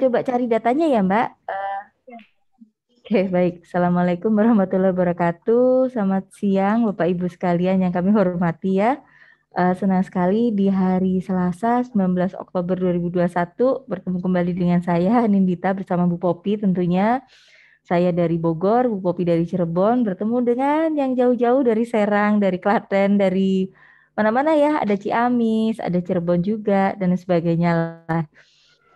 coba cari datanya ya, Mbak. Oke, baik. Assalamualaikum warahmatullahi wabarakatuh. Selamat siang, Bapak Ibu sekalian yang kami hormati ya. Senang sekali di hari Selasa 19 Oktober 2021 bertemu kembali dengan saya, Nindita, bersama Bu Popi tentunya. Saya dari Bogor, Bu Popi dari Cirebon, bertemu dengan yang jauh-jauh dari Serang, dari Klaten, dari mana-mana ya. Ada Ciamis, ada Cirebon juga, dan sebagainya lah.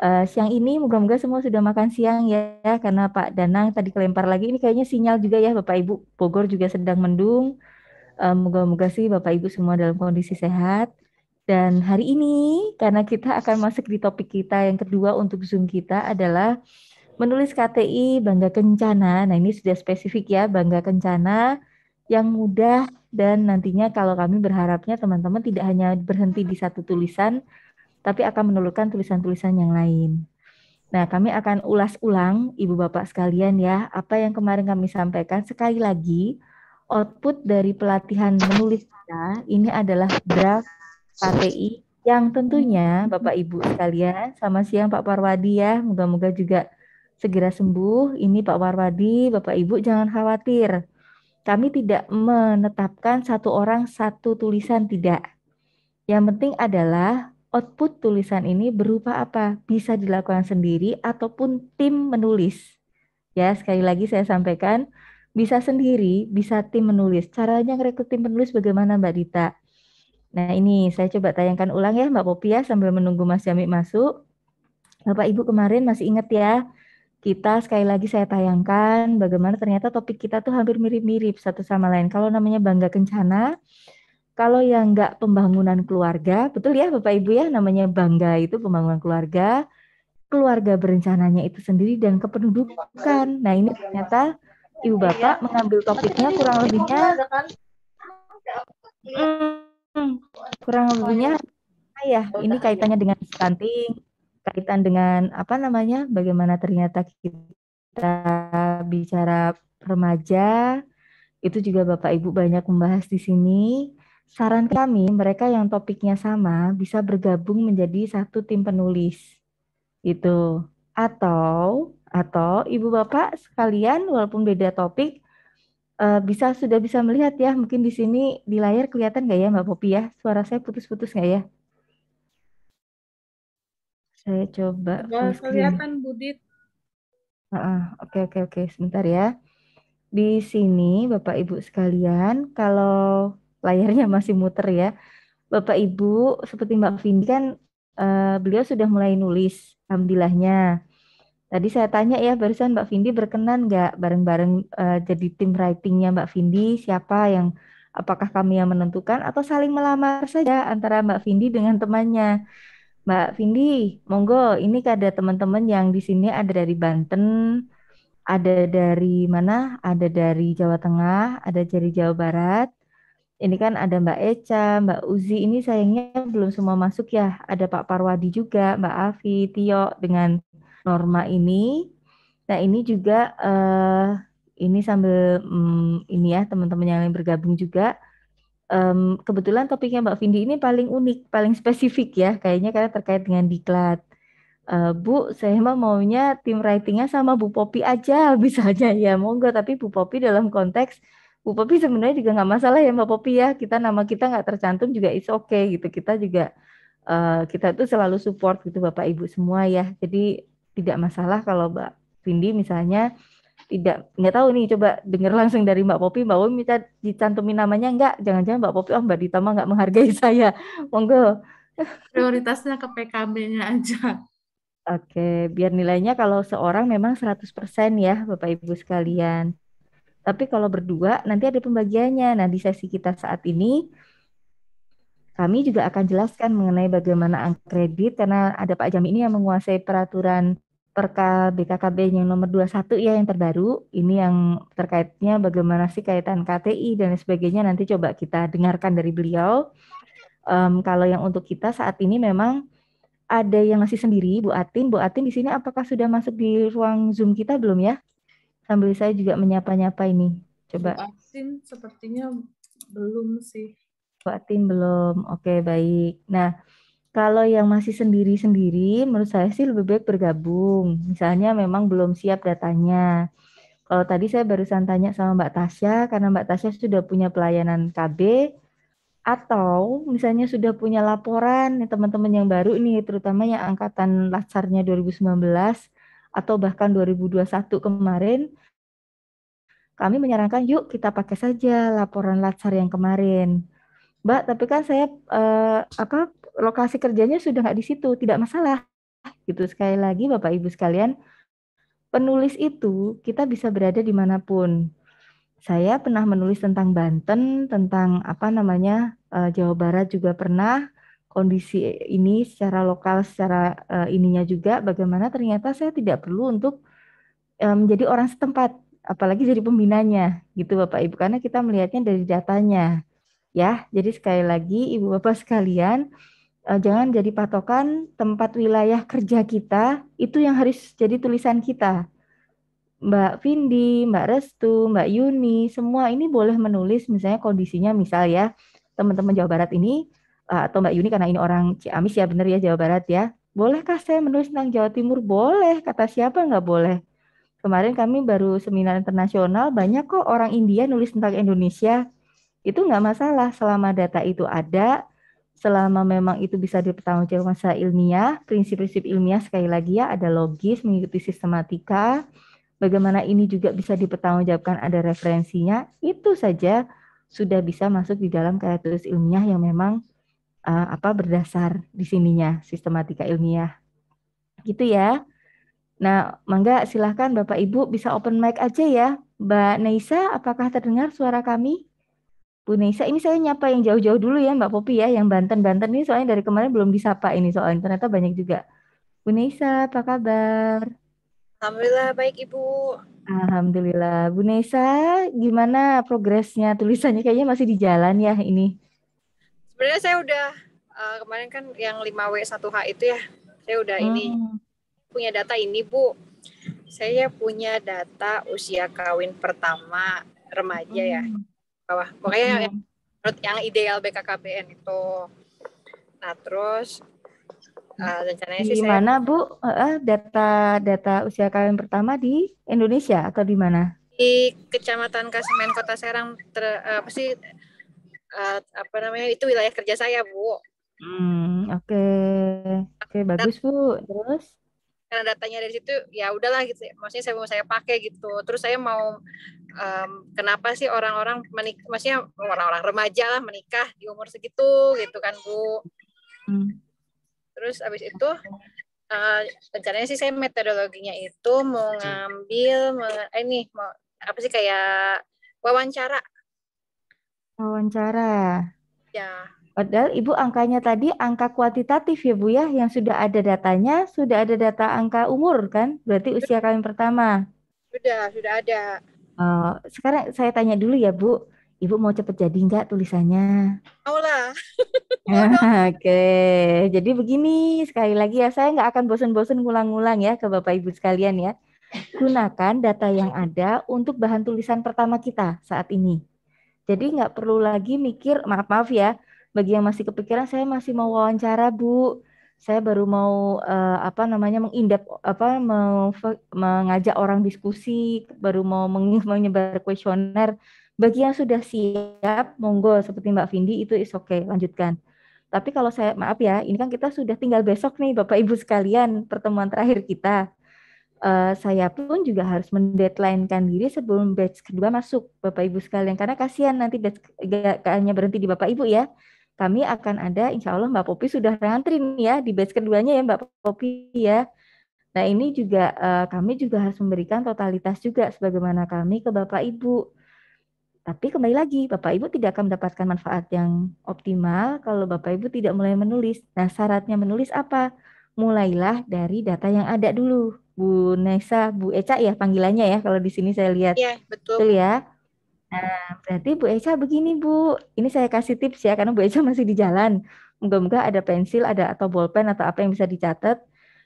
Siang ini moga-moga semua sudah makan siang ya, karena Pak Danang tadi kelempar lagi. Ini kayaknya sinyal juga ya Bapak Ibu. Bogor juga sedang mendung. Moga-moga sih Bapak Ibu semua dalam kondisi sehat. Dan hari ini karena kita akan masuk di topik kita yang kedua untuk Zoom kita adalah menulis KTI Bangga Kencana. Nah ini sudah spesifik ya, Bangga Kencana yang mudah dan nantinya kalau kami berharapnya teman-teman tidak hanya berhenti di satu tulisan, tapi akan menelurkan tulisan-tulisan yang lain. Nah, kami akan ulas ulang, Ibu Bapak sekalian ya, apa yang kemarin kami sampaikan. Sekali lagi, output dari pelatihan menulis kita ini adalah draft KTI yang tentunya Bapak Ibu sekalian, selamat siang Pak Parwadi ya, moga-moga juga segera sembuh. Ini Pak Parwadi, Bapak Ibu jangan khawatir. Kami tidak menetapkan satu orang satu tulisan, tidak. Yang penting adalah output tulisan ini berupa apa? Bisa dilakukan sendiri ataupun tim menulis. Ya, sekali lagi saya sampaikan, bisa sendiri, bisa tim menulis. Caranya ngerekrut tim penulis bagaimana Mbak Dita? Nah, ini saya coba tayangkan ulang ya Mbak Popi ya sambil menunggu Mas Jamik masuk. Bapak Ibu kemarin masih ingat ya, kita sekali lagi saya tayangkan bagaimana ternyata topik kita tuh hampir mirip-mirip satu sama lain. Kalau namanya Bangga Kencana, kalau yang enggak pembangunan keluarga, betul ya Bapak Ibu ya, namanya bangga itu pembangunan keluarga, keluarga berencananya itu sendiri dan kependudukan. Nah ini ternyata Ibu Bapak mengambil topiknya kurang lebihnya, kurang lebihnya ya, ini kaitannya dengan stunting, kaitan dengan apa namanya, bagaimana ternyata kita bicara remaja, itu juga Bapak Ibu banyak membahas di sini. Saran kami, mereka yang topiknya sama bisa bergabung menjadi satu tim penulis. Itu. Atau Ibu Bapak sekalian walaupun beda topik sudah bisa melihat ya. Mungkin di sini di layar kelihatan nggak ya Mbak Popi ya? Suara saya putus-putus nggak ya? Saya coba Udah full screen. kelihatan Budit. Oke, oke, oke. Sebentar ya. Di sini Bapak Ibu sekalian, kalau layarnya masih muter ya, Bapak Ibu, seperti Mbak Vindi kan, beliau sudah mulai nulis, alhamdulillahnya. Tadi saya tanya ya, barusan Mbak Vindi berkenan nggak bareng-bareng jadi tim writingnya Mbak Vindi, siapa yang, apakah kami yang menentukan atau saling melamar saja antara Mbak Vindi dengan temannya. Mbak Vindi, monggo, ini ada teman-teman yang di sini ada dari Banten, ada dari mana? Ada dari Jawa Tengah, ada dari Jawa Barat. Ini kan ada Mbak Eca, Mbak Uzi, ini sayangnya belum semua masuk ya. Ada Pak Parwadi juga, Mbak Afi, Tio dengan Norma ini. Nah ini juga ini sambil ini ya teman-teman yang lain bergabung juga. Kebetulan topiknya Mbak Vindi ini paling unik, paling spesifik ya, kayaknya karena terkait dengan diklat. Bu, saya mah maunya tim writingnya sama Bu Popi aja, bisa aja ya, monggo. Tapi Bu Popi dalam konteks, Bu Popi sebenarnya juga nggak masalah ya Mbak Popi ya. Kita nama kita nggak tercantum juga is okay gitu. Kita juga kita tuh selalu support gitu Bapak Ibu semua ya. Jadi tidak masalah kalau Mbak Vindi misalnya tidak, nggak tahu nih, coba dengar langsung dari Mbak Popi, Mbak Popi minta dicantumin namanya enggak, jangan-jangan Mbak Popi, oh Mbak Dita mah nggak menghargai saya, monggo. Prioritasnya ke PKB-nya aja. Oke, biar nilainya kalau seorang memang 100% ya Bapak Ibu sekalian. Tapi kalau berdua nanti ada pembagiannya. Nah, di sesi kita saat ini kami juga akan jelaskan mengenai bagaimana kredit karena ada Pak Jami ini yang menguasai peraturan Perka BKKB yang nomor 21 ya yang terbaru. Ini yang terkaitnya bagaimana sih kaitan KTI dan sebagainya, nanti coba kita dengarkan dari beliau. Kalau yang untuk kita saat ini memang ada yang masih sendiri, Bu Atin. Bu Atin di sini apakah sudah masuk di ruang Zoom kita belum ya? Sambil saya juga menyapa-nyapa ini. Bu Coba Asin sepertinya belum sih. Bu Atin belum. Oke, baik. Nah, Kalau yang masih sendiri-sendiri, menurut saya sih lebih baik bergabung. Misalnya memang belum siap datanya. Kalau tadi saya barusan tanya sama Mbak Tasya, karena Mbak Tasya sudah punya pelayanan KB, atau misalnya sudah punya laporan nih teman-teman yang baru ini, terutama yang angkatan Latsarnya 2019, atau bahkan 2021 kemarin, kami menyarankan yuk kita pakai saja laporan Latsar yang kemarin. Mbak, tapi kan saya lokasi kerjanya sudah nggak di situ, tidak masalah. Gitu sekali lagi Bapak Ibu sekalian, penulis itu kita bisa berada dimanapun. Saya pernah menulis tentang Banten, tentang Jawa Barat juga pernah. Kondisi ini secara lokal, secara ininya juga, bagaimana ternyata saya tidak perlu untuk menjadi orang setempat, apalagi jadi pembinanya, gitu Bapak Ibu, karena kita melihatnya dari datanya. Ya, jadi sekali lagi Ibu Bapak sekalian, jangan jadi patokan tempat wilayah kerja kita itu yang harus jadi tulisan kita. Mbak Vindi, Mbak Restu, Mbak Yuni, semua ini boleh menulis misalnya kondisinya misal ya, teman-teman Jawa Barat ini, atau Mbak Yuni karena ini orang Ciamis ya benar ya Jawa Barat ya. Bolehkah saya menulis tentang Jawa Timur? Boleh, kata siapa nggak boleh. Kemarin kami baru seminar internasional, banyak kok orang India nulis tentang Indonesia. Itu nggak masalah selama data itu ada, selama memang itu bisa dipertanggungjawabkan secara ilmiah, prinsip-prinsip ilmiah sekali lagi ya, ada logis, mengikuti sistematika, bagaimana ini juga bisa dipertanggungjawabkan ada referensinya, itu saja sudah bisa masuk di dalam karya tulis ilmiah yang memang berdasar di sininya, sistematika ilmiah. Gitu ya. Nah, mangga silahkan Bapak Ibu bisa open mic aja ya. Mbak Neisa, apakah terdengar suara kami? Bu Neisa, ini saya nyapa yang jauh-jauh dulu ya Mbak Popi ya, yang Banten-Banten ini soalnya dari kemarin belum disapa ini soalnya ternyata banyak juga. Bu Neisa, apa kabar? Alhamdulillah baik Ibu. Alhamdulillah. Bu Neisa, gimana progresnya tulisannya? Kayaknya masih di jalan ya ini. Sebenarnya saya udah kemarin kan yang 5W1H itu ya, saya udah ini punya data ini Bu. Saya punya data usia kawin pertama remaja ya, bawah. Pokoknya yang ideal BKKBN itu. Nah terus rencananya Di sih saya mana Bu? Data usia kawin pertama di Indonesia atau di mana? di Kecamatan Kasemen Kota Serang, itu wilayah kerja saya Bu. Oke. Oke, bagus Bu. Terus? Karena datanya dari situ ya udahlah gitu, maksudnya saya pakai gitu. Terus saya mau kenapa sih orang-orang menikah, maksudnya orang-orang remaja lah menikah di umur segitu gitu kan Bu. Terus abis itu rencananya sih saya metodologinya itu mau ngambil apa sih kayak wawancara. Ya. Padahal Ibu angkanya tadi angka kuantitatif ya Bu ya, yang sudah ada datanya, sudah ada data angka umur kan, berarti usia kawin pertama. Sudah ada. Sekarang saya tanya dulu ya Bu, Ibu mau cepet jadi nggak tulisannya? Mau lah. Oke, jadi begini sekali lagi ya, saya nggak akan bosan-bosan ngulang-ngulang ya ke Bapak Ibu sekalian ya. Gunakan data yang ada untuk bahan tulisan pertama kita saat ini. Jadi nggak perlu lagi mikir, maaf ya, bagi yang masih kepikiran saya masih mau wawancara Bu, saya baru mau mengindap mengajak orang diskusi, baru mau menyebar kuesioner. Bagi yang sudah siap, monggo seperti Mbak Vindi itu is oke, lanjutkan. Tapi kalau saya maaf ya, ini kan kita sudah tinggal besok nih Bapak Ibu sekalian pertemuan terakhir kita. Saya pun juga harus mendeadline-kan diri sebelum batch kedua masuk Bapak Ibu sekalian karena kasihan nanti batch gak hanya berhenti di Bapak Ibu ya. Kami akan ada insya Allah Mbak Popi sudah ngantri nih ya di batch keduanya ya Mbak Popi ya. Nah ini juga kami juga harus memberikan totalitas juga sebagaimana kami ke Bapak Ibu. Tapi kembali lagi, Bapak Ibu tidak akan mendapatkan manfaat yang optimal kalau Bapak Ibu tidak mulai menulis. Nah, syaratnya menulis apa? Mulailah dari data yang ada dulu. Bu Nesa, Bu Eca ya panggilannya ya, kalau di sini saya lihat. Iya, betul Betul Bu. ya? Nah, berarti Bu Eca begini Bu. Ini saya kasih tips ya, karena Bu Eca masih di jalan. Moga-moga ada pensil, ada atau bolpen atau apa yang bisa dicatat.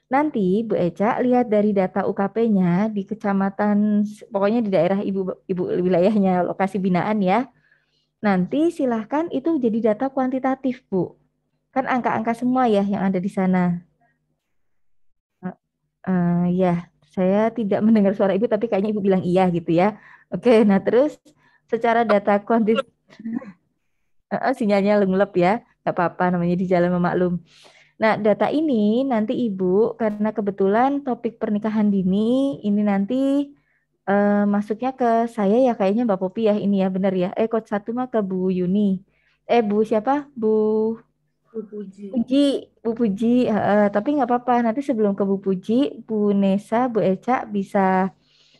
Nanti Bu Eca lihat dari data UKP-nya di kecamatan, pokoknya di daerah ibu wilayahnya lokasi binaan ya. Nanti silahkan itu jadi data kuantitatif Bu. Kan angka-angka semua ya yang ada di sana. Ya, saya tidak mendengar suara ibu, tapi kayaknya ibu bilang iya gitu ya. Oke, nah terus secara data kuantitatif, sinyalnya lenglep ya, nggak apa-apa namanya di jalan memaklum. Nah, data ini nanti ibu, karena kebetulan topik pernikahan dini, ini nanti masuknya ke saya ya kayaknya Mbak Popi ya, ini ya benar ya. Coach satu mah ke Bu Yuni. Bu siapa? Bu Bu Puji. Puji, Bu Puji, tapi nggak apa-apa. Nanti sebelum ke Bu Puji, Bu Nesa, Bu Eca bisa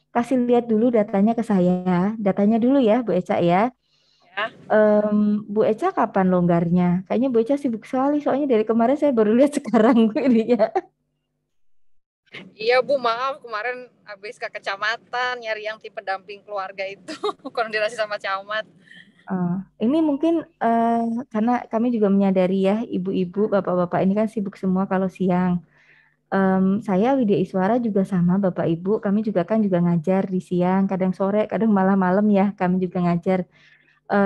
kasih lihat dulu datanya ke saya. Datanya dulu ya, Bu Eca ya. Ya. Bu Eca kapan longgarnya? Kayaknya Bu Eca sibuk sekali, soalnya dari kemarin saya baru lihat sekarang Bu ini ya. Iya Bu, maaf kemarin habis ke kecamatan nyari yang tim pendamping keluarga itu koordinasi sama camat. Ini mungkin karena kami juga menyadari ya, ibu-ibu, bapak-bapak ini kan sibuk semua kalau siang. Saya Widya Iswara juga sama Bapak Ibu, kami juga kan juga ngajar di siang, kadang sore, kadang malah malam ya, kami juga ngajar.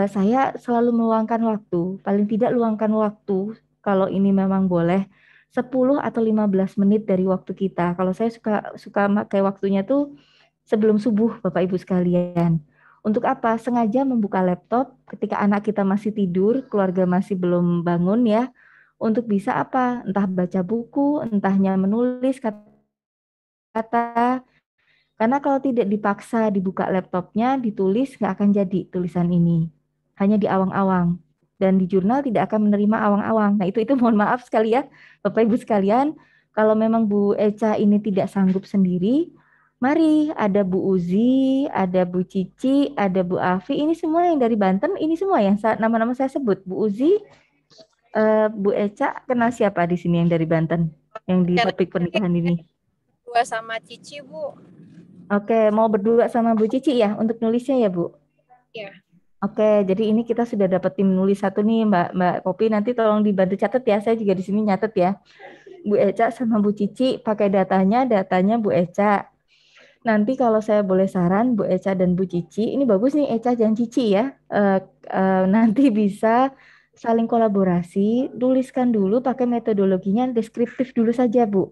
Saya selalu meluangkan waktu, paling tidak luangkan waktu kalau ini memang boleh 10 atau 15 menit dari waktu kita. Kalau saya suka suka pakai waktunya tuh sebelum subuh Bapak Ibu sekalian. Untuk apa? Sengaja membuka laptop ketika anak kita masih tidur, keluarga masih belum bangun ya, untuk bisa apa? Entah baca buku, entahnya menulis kata-kata. Karena kalau tidak dipaksa dibuka laptopnya, ditulis, nggak akan jadi tulisan ini. Hanya di awang-awang. Dan di jurnal tidak akan menerima awang-awang. Nah itu mohon maaf sekali ya, Bapak Ibu sekalian. Kalau memang Bu Eca ini tidak sanggup sendiri, mari ada Bu Uzi, ada Bu Cici, ada Bu Afi. Ini semua yang dari Banten, ini semua yang nama-nama saya sebut. Bu Uzi, Bu Eca, kenal siapa di sini yang dari Banten? Yang di topik pernikahan ini. Dua sama Cici Bu. Oke, mau berdua sama Bu Cici ya untuk nulisnya ya Bu? Iya. Oke, jadi ini kita sudah dapat tim nulis satu nih Mbak Popi, nanti tolong dibantu catat ya, saya juga di sini nyatet ya. Bu Eca sama Bu Cici pakai datanya Bu Eca. Nanti kalau saya boleh saran Bu Eca dan Bu Cici, ini bagus nih Eca dan Cici ya. Nanti bisa saling kolaborasi, tuliskan dulu pakai metodologinya deskriptif dulu saja Bu.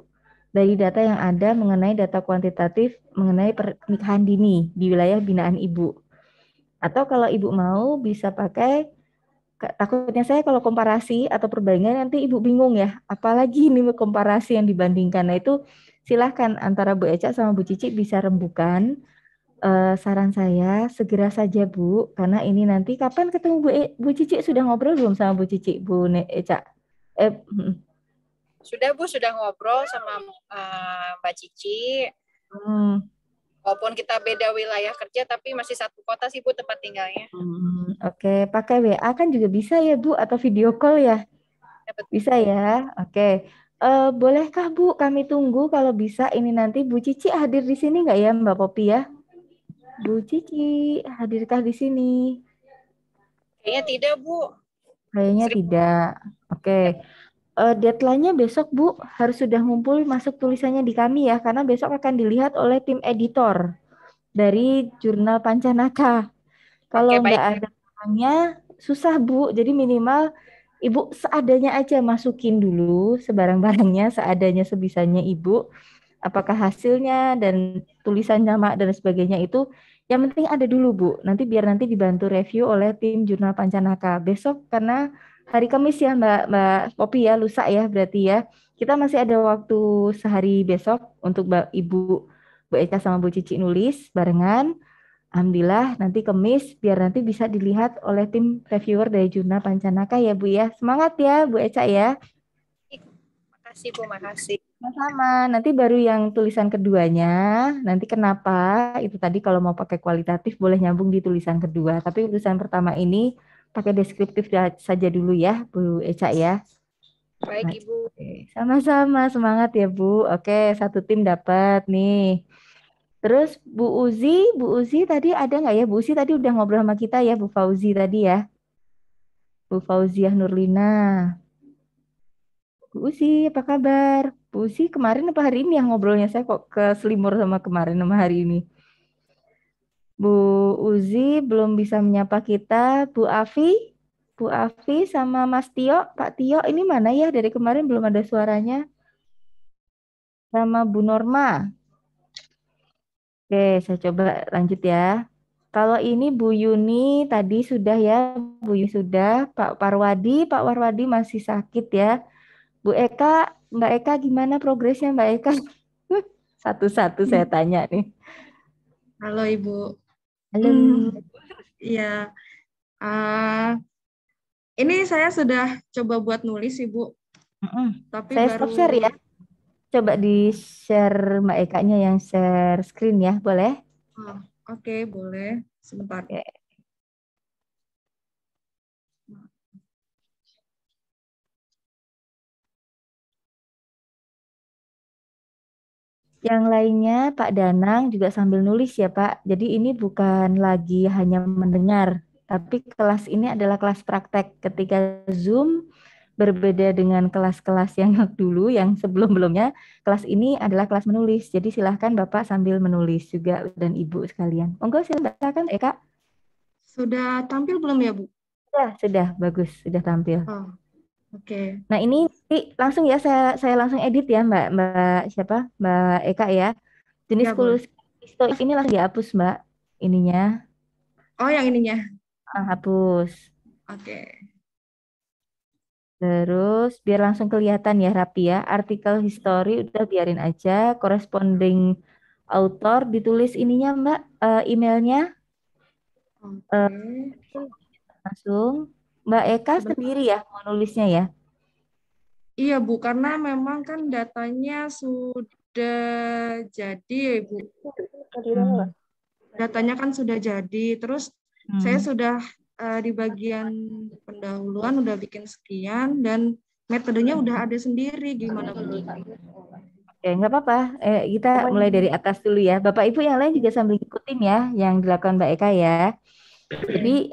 Dari data yang ada mengenai data kuantitatif mengenai pernikahan dini di wilayah binaan Ibu. Atau kalau Ibu mau bisa pakai, takutnya saya kalau komparasi atau perbandingan nanti Ibu bingung ya, apalagi ini komparasi yang dibandingkan. Nah itu silahkan antara Bu Eca sama Bu Cici bisa rembukan. Saran saya segera saja Bu, karena ini nanti kapan ketemu Bu Cici, sudah ngobrol belum sama Bu Cici, Bu Eca? Sudah Bu, sudah ngobrol sama Mbak Cici. Walaupun kita beda wilayah kerja, tapi masih satu kota sih Bu tempat tinggalnya. Oke, pakai WA kan juga bisa ya Bu, atau video call ya? Bisa ya, oke. Bolehkah Bu kami tunggu kalau bisa ini nanti Bu Cici hadir di sini nggak ya Mbak Popi ya? Bu Cici hadirkah di sini? Kayaknya tidak Bu. Kayaknya tidak. Oke. Deadline-nya besok Bu harus sudah ngumpul masuk tulisannya di kami ya, karena besok akan dilihat oleh tim editor dari jurnal Pancanaka. Kalau Oke, baik. nggak ada orangnya susah Bu, jadi minimal Ibu seadanya aja masukin dulu sebarang-barangnya, seadanya sebisanya Ibu. Apakah hasilnya dan tulisan nama dan sebagainya itu yang penting ada dulu Bu. Nanti biar nanti dibantu review oleh tim Jurnal Pancanaka. Besok karena hari Kamis ya Mbak Popi ya, lusa ya berarti ya. Kita masih ada waktu sehari besok untuk Ibu Bu Eca sama Bu Cici nulis barengan. Alhamdulillah nanti Kamis biar nanti bisa dilihat oleh tim reviewer dari Jurnal Pancanaka ya Bu ya. Semangat ya Bu Eca ya. Makasih Bu, makasih. Sama, nanti baru yang tulisan keduanya, nanti kenapa itu tadi kalau mau pakai kualitatif boleh nyambung di tulisan kedua, tapi tulisan pertama ini pakai deskriptif saja dulu ya Bu Eca ya. Baik Ibu. Sama-sama, semangat ya Bu. Oke, satu tim dapat nih. Terus Bu Uzi tadi ada nggak ya? Bu Uzi tadi udah ngobrol sama kita ya Bu Fauzi tadi ya. Bu Fauziah Nurlina. Bu Uzi, apa kabar? Bu Uzi kemarin apa hari ini yang ngobrolnya saya kok ke selimur sama kemarin sama hari ini. Bu Uzi belum bisa menyapa kita. Bu Afi, Bu Afi sama Mas Tio. Pak Tio ini mana ya? Dari kemarin belum ada suaranya. Sama Bu Norma. Oke, saya coba lanjut ya. Kalau ini Bu Yuni tadi sudah ya, Bu Yuni sudah. Pak Warwadi masih sakit ya. Bu Eka, Mbak Eka gimana progresnya Mbak Eka? Satu-satu saya tanya nih. Halo Ibu. Halo. Iya. Ah, ini saya sudah coba buat nulis Ibu, tapi Saya baru. stop share ya. Coba di-share Mbak Eka-nya yang share screen ya, boleh? Oh, oke, boleh. Sebentar. Oke. Yang lainnya Pak Danang juga sambil nulis ya Pak. Jadi ini bukan lagi hanya mendengar, tapi kelas ini adalah kelas praktek. Ketika Zoom berbeda dengan kelas-kelas yang dulu, yang sebelum-belumnya, kelas ini adalah kelas menulis. Jadi silahkan Bapak sambil menulis juga dan Ibu sekalian. Monggo silakan Eka. Sudah tampil belum ya Bu? Sudah, bagus, sudah tampil. Oh, oke. Nah ini langsung ya saya langsung edit ya Mbak siapa Mbak Eka ya. Jenis Ya boleh. stoik ini langsung dihapus Mbak ininya. Oh, yang ininya. Hapus. Oke. Terus biar langsung kelihatan ya rapi ya. Artikel history udah biarin aja. Corresponding author ditulis ininya Mbak emailnya Oke. langsung. Mbak Eka sendiri ya mau nulisnya ya. Iya Bu, karena memang kan datanya sudah jadi ya Bu. Datanya kan sudah jadi, terus saya sudah di bagian pendahuluan udah bikin sekian dan metodenya udah ada sendiri, gimana Bu? Oke, nggak apa-apa. Kita mulai dari atas dulu ya. Bapak Ibu yang lain juga sambil ikutin ya yang dilakukan Mbak Eka ya. Jadi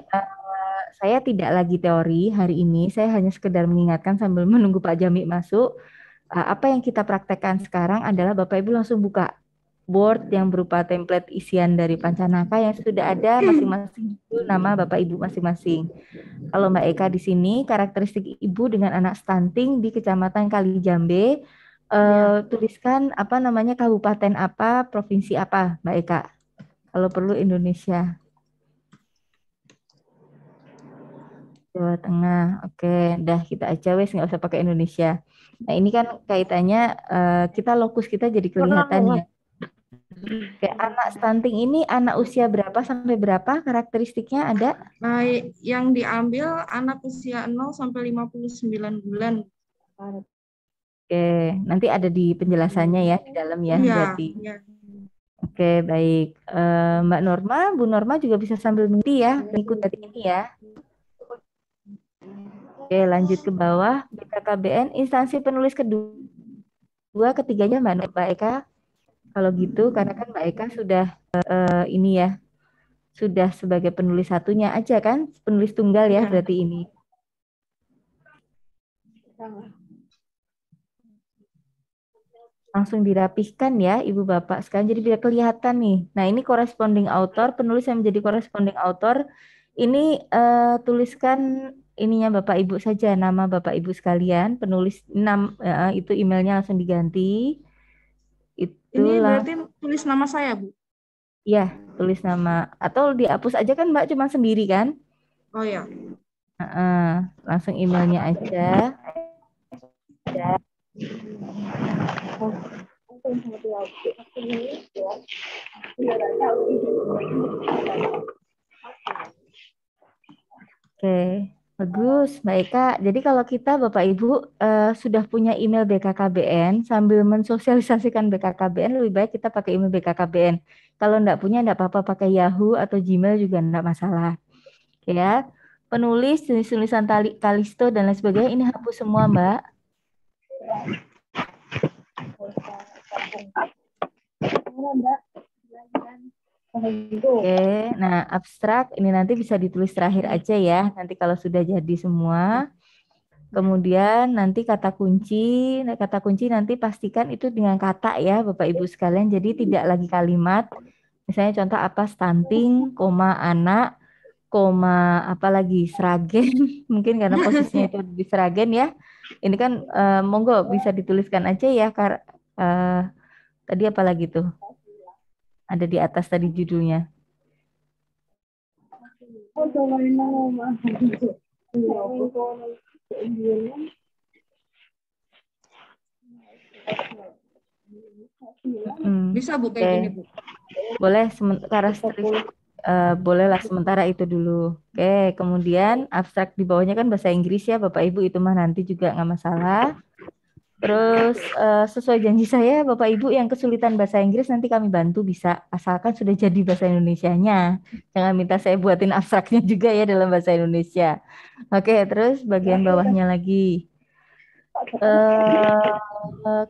saya tidak lagi teori hari ini. Saya hanya sekedar mengingatkan sambil menunggu Pak Jami masuk. Apa yang kita praktekkan sekarang adalah Bapak Ibu langsung buka board yang berupa template isian dari Pancanaka yang sudah ada masing-masing nama Bapak Ibu masing-masing. Kalau Mbak Eka di sini karakteristik Ibu dengan anak stunting di Kecamatan Kalijambe, tuliskan apa namanya kabupaten apa, provinsi apa Mbak Eka. Kalau perlu Indonesia. Jawa Tengah, oke, dah kita aja wes nggak usah pakai Indonesia. Nah ini kan kaitannya kita lokus kita jadi kelihatan ya. Kayak anak stunting ini anak usia berapa sampai berapa karakteristiknya ada? Nah, yang diambil anak usia 0 sampai 59 bulan. Oke, nanti ada di penjelasannya ya di dalam ya Iya, berarti. iya. Oke, baik. Mbak Norma, Bu Norma juga bisa sambil mengikuti ya, mengikuti dari ini ya. Oke, lanjut ke bawah. BKKBN, instansi penulis kedua, ketiganya Mbak Eka. Kalau gitu, karena kan Mbak Eka sudah ini ya, sudah sebagai penulis satunya aja kan, penulis tunggal ya Iya. berarti ini. Langsung dirapihkan ya Ibu Bapak sekarang jadi biar kelihatan nih. Nah ini corresponding author, penulis yang menjadi corresponding author ini tuliskan ininya Bapak Ibu saja, nama Bapak Ibu sekalian, penulis itu emailnya langsung diganti. Ini Itulah berarti tulis nama saya, Bu? ya tulis nama atau dihapus aja kan Mbak cuma sendiri kan? Oh ya. Langsung emailnya aja. Oke, bagus Mbak Eka. Jadi kalau kita Bapak Ibu sudah punya email BKKBN, sambil mensosialisasikan BKKBN, lebih baik kita pakai email BKKBN. Kalau enggak punya, enggak apa-apa pakai Yahoo atau Gmail juga enggak masalah. Oke ya, penulis, jenis tulisan Kalisto dan lain sebagainya, ini hapus semua Mbak. Oke, nah abstrak ini nanti bisa ditulis terakhir aja ya. Nanti kalau sudah jadi semua, kemudian nanti kata kunci nanti pastikan itu dengan kata ya Bapak Ibu sekalian. Jadi tidak lagi kalimat. Misalnya contoh apa stunting, koma anak, koma apalagi Sragen mungkin karena posisinya itu di Sragen ya. Ini kan monggo bisa dituliskan aja ya tadi apalagi tuh ada di atas tadi judulnya. Bisa Bu kayak Oke. gini Bu. Boleh sementara bolehlah sementara itu dulu. Oke, kemudian abstrak di bawahnya kan bahasa Inggris ya Bapak Ibu, itu mah nanti juga nggak masalah. Terus sesuai janji saya Bapak Ibu yang kesulitan bahasa Inggris nanti kami bantu bisa asalkan sudah jadi bahasa Indonesianya. Jangan minta saya buatin abstraknya juga ya dalam bahasa Indonesia. Oke, terus bagian bawahnya lagi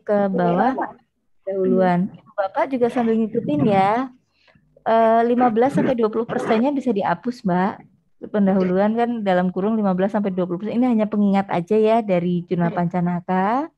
ke bawah dahuluan. Bapak juga sambil ngikutin ya. 15-20% bisa dihapus, Mbak. Pendahuluan kan dalam kurung 15-20%. Ini hanya pengingat aja ya dari jurnal Pancanaka.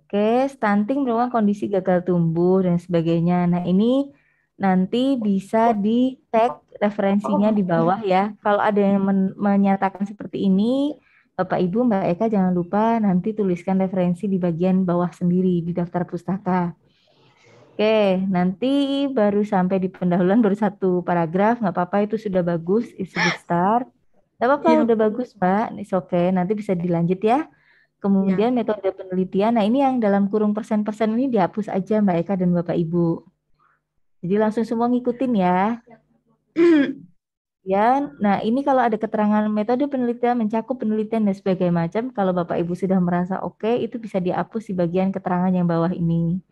Oke, stunting merupakan kondisi gagal tumbuh dan sebagainya. Nah, ini nanti bisa di-tag referensinya di bawah ya. Kalau ada yang menyatakan seperti ini, Bapak Ibu, Mbak Eka jangan lupa nanti tuliskan referensi di bagian bawah sendiri di daftar pustaka. Oke, nanti baru sampai di pendahuluan baru satu paragraf, nggak apa-apa itu sudah bagus, it's a good start. Nggak apa-apa, Iya. udah bagus Mbak, it's okay, nanti bisa dilanjut ya. Iya. Kemudian metode penelitian, nah ini yang dalam kurung persen-persen ini dihapus aja Mbak Eka dan Bapak Ibu. Jadi langsung semua ngikutin ya. Ya, nah ini kalau ada keterangan metode penelitian mencakup penelitian dan sebagainya macam, kalau Bapak Ibu sudah merasa oke, itu bisa dihapus di bagian keterangan yang bawah ini.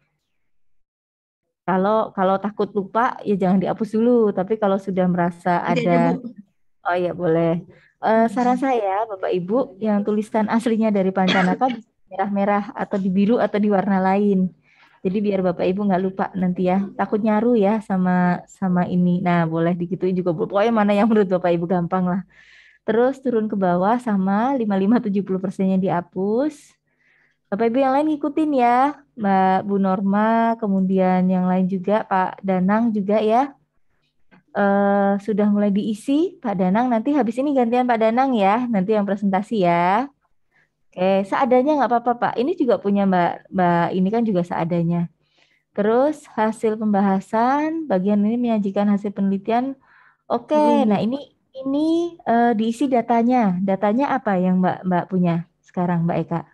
Kalau takut lupa ya jangan dihapus dulu, tapi kalau sudah merasa Nanti aja Bu. ada, oh ya boleh. Saran saya Bapak Ibu yang tulisan aslinya dari Pancanaka bisa merah-merah atau di biru atau di warna lain. Jadi biar Bapak Ibu nggak lupa nanti ya. Takut nyaru ya sama sama ini. Nah boleh digituin juga Bu. Pokoknya mana yang menurut Bapak Ibu gampang lah. Terus turun ke bawah sama 55-70%-nya dihapus. Bapak Ibu yang lain ngikutin ya, Mbak Bu Norma, kemudian yang lain juga Pak Danang juga ya. Sudah mulai diisi Pak Danang, nanti habis ini gantian Pak Danang ya, nanti yang presentasi ya. Oke, seadanya nggak apa-apa Pak. Ini juga punya Mbak ini kan juga seadanya. Terus hasil pembahasan, bagian ini menyajikan hasil penelitian. Oke, Belum Bu. nah ini diisi datanya. Datanya apa yang Mbak punya sekarang Mbak Eka?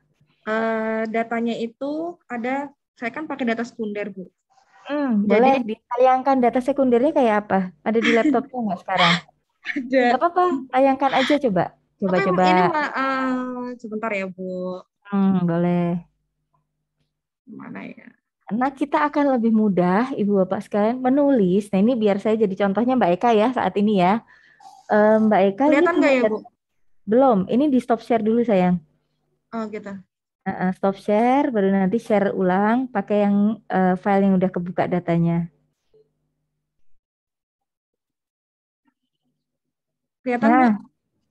Datanya itu ada, saya kan pakai data sekunder Bu. Boleh Jadi ditayangkan data sekundernya kayak apa? Ada di laptopnya nggak sekarang? Nggak ada. apa-apa, tayangkan aja coba. Oke, Coba-coba. ini sebentar ya Bu. Boleh. Mana ya? Nah, kita akan lebih mudah, Ibu Bapak sekalian, menulis. Nah, ini biar saya jadi contohnya Mbak Eka ya saat ini ya. Mbak Eka ini Kelihatan punya nggak ya Bu? belum? Ini di stop share dulu sayang. Oh gitu. Stop share, baru nanti share ulang pakai yang file yang udah kebuka datanya. Kelihatan Bu? Nah,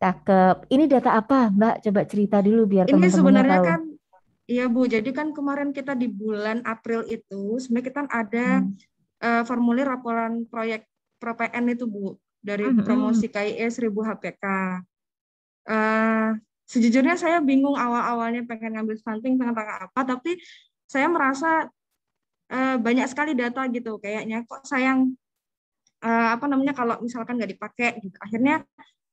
cakep. Ini data apa, Mbak? Coba cerita dulu biar Ini teman-temannya sebenarnya tahu. kan, iya Bu, jadi kan kemarin kita di bulan April itu, sebenarnya kita ada formulir laporan proyek ProPN itu Bu, dari promosi KIE 1000 HPK. Sejujurnya saya bingung awal-awalnya pengen ngambil stunting, pengen apa, tapi saya merasa banyak sekali data gitu, kayaknya kok sayang kalau misalkan nggak dipakai gitu. Akhirnya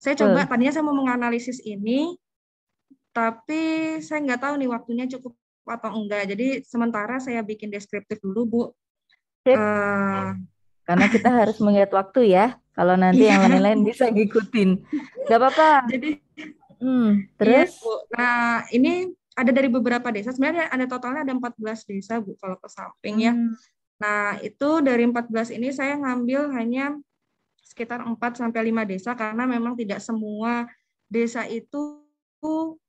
saya coba, tadinya saya mau menganalisis ini, tapi saya nggak tahu nih waktunya cukup atau enggak. Jadi sementara saya bikin deskriptif dulu Bu. Karena kita harus melihat waktu ya. Kalau nanti yang Iya. lain-lain bisa ngikutin. Gak apa-apa. Jadi iya Terus? Bu. Nah ini ada dari beberapa desa. Sebenarnya ada totalnya ada 14 desa Bu kalau ke samping ya. Nah itu dari 14 ini saya ngambil hanya sekitar 4-5 desa karena memang tidak semua desa itu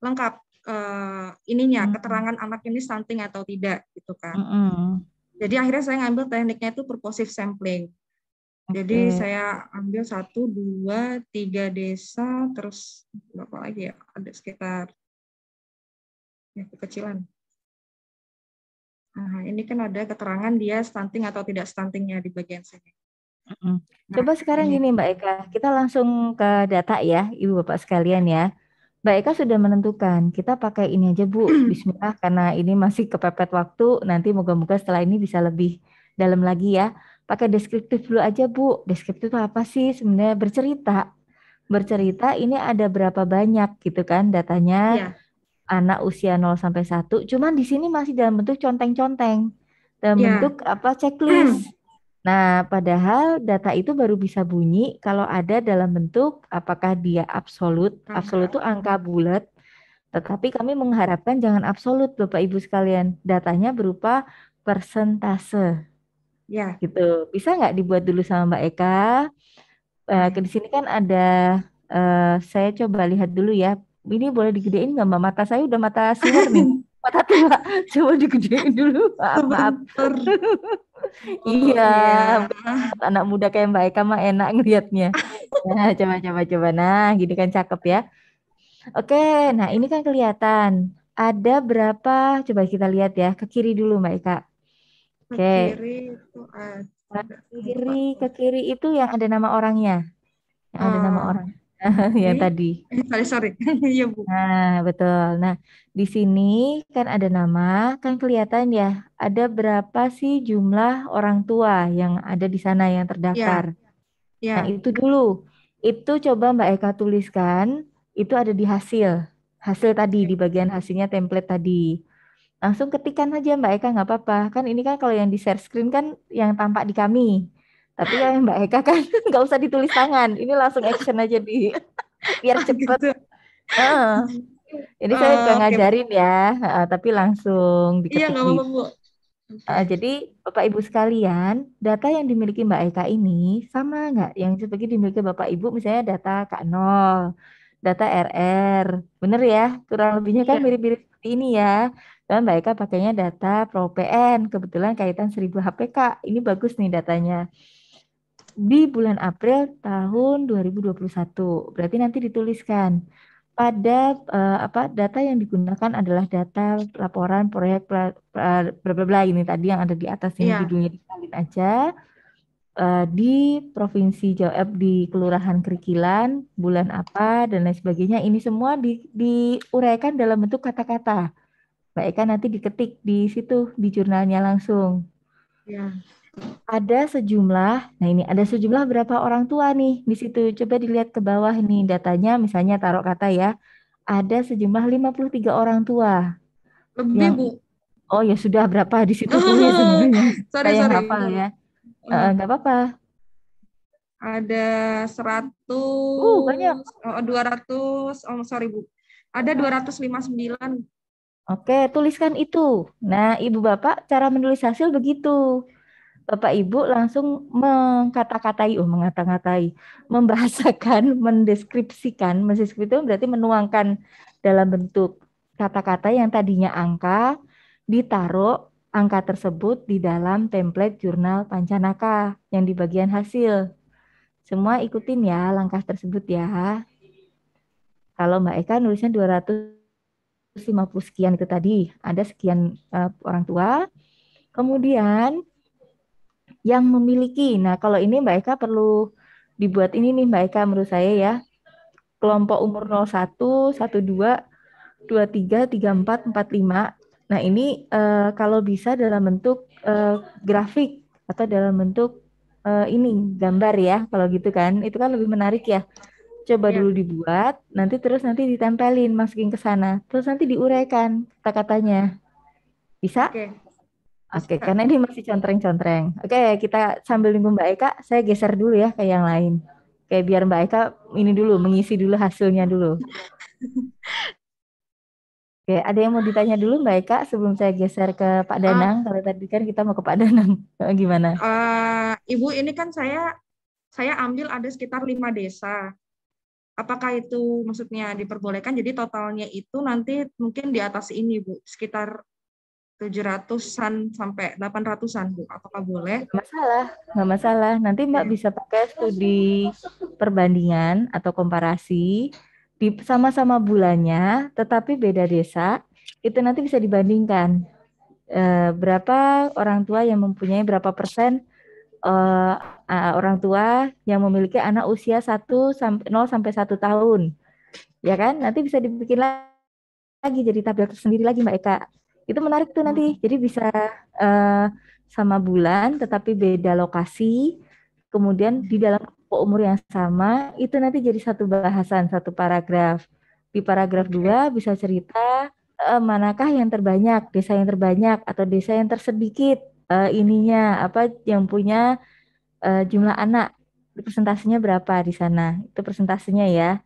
lengkap keterangan anak ini stunting atau tidak gitu kan. Jadi akhirnya saya ngambil tekniknya itu purposive sampling. Jadi saya ambil 1, 2, 3 desa, terus berapa lagi ya? Ada sekitar kekecilan. Nah, ini kan ada keterangan dia stunting atau tidak stuntingnya di bagian sini. Mm. Nah, Coba sekarang ini. gini Mbak Eka, kita langsung ke data ya, Ibu Bapak sekalian ya. Mbak Eka sudah menentukan, kita pakai ini aja Bu, Bismillah, karena ini masih kepepet waktu, nanti moga-moga setelah ini bisa lebih dalam lagi ya. Pakai deskriptif dulu aja Bu, deskriptif itu apa sih sebenarnya? Bercerita. Bercerita ini ada berapa banyak gitu kan datanya, Iya, anak usia 0 sampai 1. Cuman di sini masih dalam bentuk conteng-conteng, dalam bentuk iya. apa checklist. Nah, padahal data itu baru bisa bunyi kalau ada dalam bentuk apakah dia absolut. Absolut Angka. itu angka bulat, tetapi kami mengharapkan jangan absolut Bapak Ibu sekalian. Datanya berupa persentase Ya, gitu. Bisa nggak dibuat dulu sama Mbak Eka? Di sini kan ada, saya coba lihat dulu ya. Ini boleh digedein nggak Mbak? Mata saya udah mata senior nih. Mata tua. Coba digedein dulu. Maaf, maaf. sebentar. Oh Iya, iya. anak muda kayak Mbak Eka mah enak ngelihatnya. Nah, coba coba coba. Nah, gini kan cakep ya. Oke, nah ini kan kelihatan. Ada berapa? Coba kita lihat ya. Ke kiri dulu Mbak Eka. Ke Oke, kiri itu ke ada kiri, 4. ke kiri itu yang ada nama orangnya. Yang ada nama Ah, orang. Yang ini, tadi. sorry. Iya, Bu. Nah, betul. Nah, di sini kan ada nama, kan kelihatan ya, ada berapa sih jumlah orang tua yang ada di sana yang terdaftar. Ya, Nah, ya. itu dulu. Itu coba Mbak Eka tuliskan, itu ada di hasil. Hasil tadi, di Oke. bagian hasilnya template tadi. Langsung ketikkan aja Mbak Eka, nggak apa-apa. Kan ini kan kalau yang di share screen kan yang tampak di kami. Tapi kalau yang Mbak Eka kan nggak usah ditulis tangan. Ini langsung action aja di biar Oh, cepet. gitu. Heeh. Jadi saya bukan Oke. ngajarin ya, tapi langsung Iya, diketik nggak di. apa-apa, Bu. Oke. Jadi Bapak Ibu sekalian, data yang dimiliki Mbak Eka ini sama nggak yang seperti dimiliki Bapak Ibu, misalnya data K0, data RR, bener ya? Kurang lebihnya kan Iya. mirip-mirip seperti ini ya. Dan Mbak Eka pakainya data Pro PN, kebetulan kaitan 1000 HPK. Ini bagus nih datanya. Di bulan April tahun 2021. Berarti nanti dituliskan pada apa data yang digunakan adalah data laporan proyek bla bla bla ini tadi yang ada di atas ini Iya. judulnya disalin aja, di provinsi Jawa di Kelurahan Kerikilan bulan apa dan lain sebagainya ini semua diuraikan dalam bentuk kata-kata. Mbak Eka nanti diketik di situ di jurnalnya langsung. Iya. Ada sejumlah, nah ini ada sejumlah berapa orang tua nih di situ. Coba dilihat ke bawah nih datanya, misalnya taruh kata ya, ada sejumlah 53 orang tua Lebih, yang, Bu. oh ya sudah berapa di situ tulis sebenarnya. Sorry, Saya yang sorry. hafal ya. Eh, Nggak apa-apa. ada Banyak. 100, 200, oh sorry, Bu. Ada 259. Oke, tuliskan itu. Nah, Ibu Bapak cara menulis hasil begitu. Bapak Ibu langsung mengkata-katai, mengata-ngatai, membahasakan, mendeskripsikan berarti menuangkan dalam bentuk kata-kata yang tadinya angka, ditaruh angka tersebut di dalam template jurnal Pancanaka yang di bagian hasil. Semua ikutin ya langkah tersebut ya. Kalau Mbak Eka nulisnya 250 sekian itu tadi, ada sekian orang tua. Kemudian yang memiliki. Nah, kalau ini Mbak Eka perlu dibuat ini nih Mbak Eka menurut saya ya. Kelompok umur 01, 12, 23, 34, 45. Nah, ini kalau bisa dalam bentuk grafik atau dalam bentuk ini gambar ya. Kalau gitu kan, itu kan lebih menarik ya. Coba Ya, dulu dibuat, nanti ditempelin, masukin ke sana. Terus nanti diuraikan kata-katanya. Bisa? oke. Oke, Bisa. karena ini masih contreng-contreng. Oke, kita sambil nunggu Mbak Eka, saya geser dulu ya ke yang lain. Oke, biar Mbak Eka ini dulu, mengisi dulu hasilnya dulu. Oke, ada yang mau ditanya dulu Mbak Eka sebelum saya geser ke Pak Ah, Danang? Kalau tadi kan kita mau ke Pak Danang. Gimana? Ibu, ini kan saya ambil ada sekitar 5 desa. Apakah itu maksudnya diperbolehkan? Jadi totalnya itu nanti mungkin di atas ini, Bu, sekitar 700-an sampai 800-an, Bu. Apakah boleh? Nggak masalah, nggak masalah. Nanti Mbak Oke. bisa pakai studi perbandingan atau komparasi di sama-sama bulannya, tetapi beda desa. Itu nanti bisa dibandingkan berapa orang tua yang mempunyai berapa persen eh, orang tua yang memiliki anak usia 0 sampai 1 tahun, ya kan? Nanti bisa dibikin lagi jadi tabel tersendiri lagi Mbak Eka. Itu menarik tuh nanti. Jadi bisa eh, sama bulan tetapi beda lokasi. Kemudian di dalam kelompok umur yang sama itu nanti jadi satu bahasan, satu paragraf. Di paragraf Oke. 2 bisa cerita manakah yang terbanyak, desa yang terbanyak atau desa yang tersedikit ininya apa yang punya jumlah anak. Presentasinya berapa di sana? Itu presentasinya ya.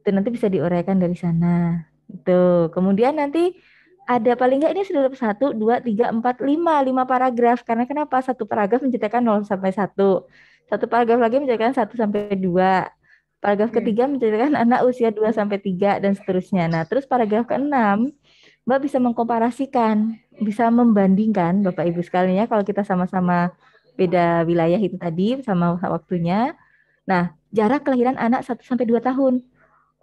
Itu nanti bisa diuraikan dari sana. Itu. Kemudian nanti ada paling nggak ini sudah 1, 2, 3, 4, 5 paragraf. Karena kenapa? Satu paragraf menceritakan 0 sampai 1. Satu paragraf lagi menceritakan 1 sampai 2. Paragraf Oke. ketiga menceritakan anak usia 2 sampai 3 dan seterusnya. Nah, terus paragraf keenam, Mbak bisa mengkomparasikan, bisa membandingkan Bapak Ibu sekalian ya kalau kita sama-sama beda wilayah itu tadi sama waktunya. Nah, jarak kelahiran anak 1 sampai 2 tahun.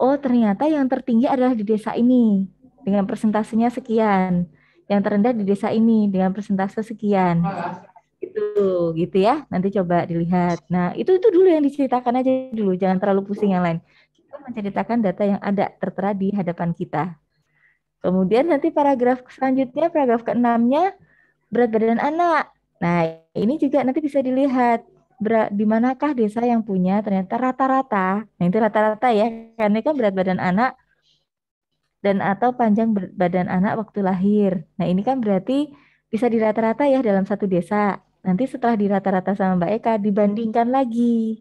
Oh, ternyata yang tertinggi adalah di desa ini dengan persentasenya sekian. Yang terendah di desa ini dengan persentase sekian. Itu gitu ya. Nanti coba dilihat. Nah, itu dulu yang diceritakan aja dulu, jangan terlalu pusing yang lain. Kita menceritakan data yang ada tertera di hadapan kita. Kemudian nanti paragraf selanjutnya, paragraf keenamnya berat badan anak. Nah, ini juga nanti bisa dilihat di manakah desa yang punya ternyata rata-rata. Nah, itu rata-rata ya, karena kan berat badan anak dan atau panjang badan anak waktu lahir. Nah, ini kan berarti bisa dirata-rata ya dalam satu desa. Nanti setelah dirata-rata sama Mbak Eka, dibandingkan lagi.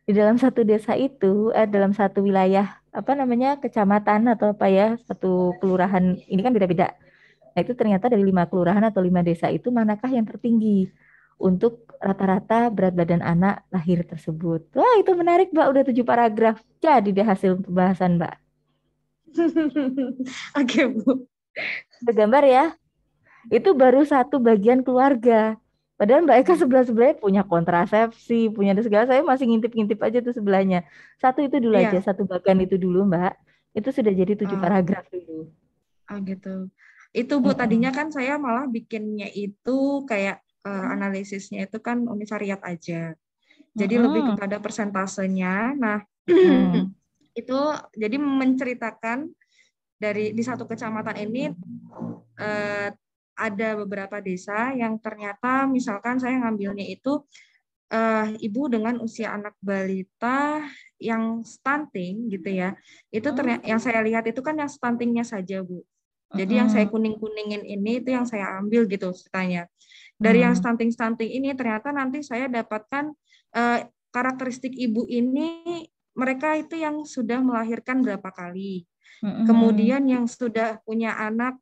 Di dalam satu desa itu, dalam satu wilayah, apa namanya, kecamatan atau apa ya, satu kelurahan, ini kan beda-beda. Nah, itu ternyata dari 5 kelurahan atau 5 desa itu manakah yang tertinggi untuk rata-rata berat badan anak lahir tersebut. Wah, itu menarik, Mbak. Udah 7 paragraf. Jadi deh hasil pembahasan, Mbak. Oke, Bu. Bergambar ya. Itu baru satu bagian keluarga. Padahal Mbak Eka sebelah-sebelahnya punya kontrasepsi, punya ada segala. Saya masih ngintip-ngintip aja tuh sebelahnya. Satu itu dulu aja, Iya. satu bagian itu dulu, Mbak. Itu sudah jadi 7 paragraf dulu. Gitu. Itu Bu, tadinya Mm-mm. kan saya malah bikinnya itu kayak analisisnya itu kan univariat aja. Jadi lebih Mm-mm. kepada persentasenya. Nah, Mm. itu jadi menceritakan di satu kecamatan ini eh, ada beberapa desa yang ternyata misalkan saya ngambilnya itu ibu dengan usia anak balita yang stunting gitu ya. Itu ternyata yang saya lihat itu kan yang stuntingnya saja, Bu. Jadi yang saya Mm-mm. kuning-kuningin ini itu yang saya ambil gitu ceritanya. Dari yang Mm. stunting-stunting ini ternyata nanti saya dapatkan karakteristik ibu ini, mereka itu yang sudah melahirkan berapa kali. Mm-mm. Kemudian yang sudah punya anak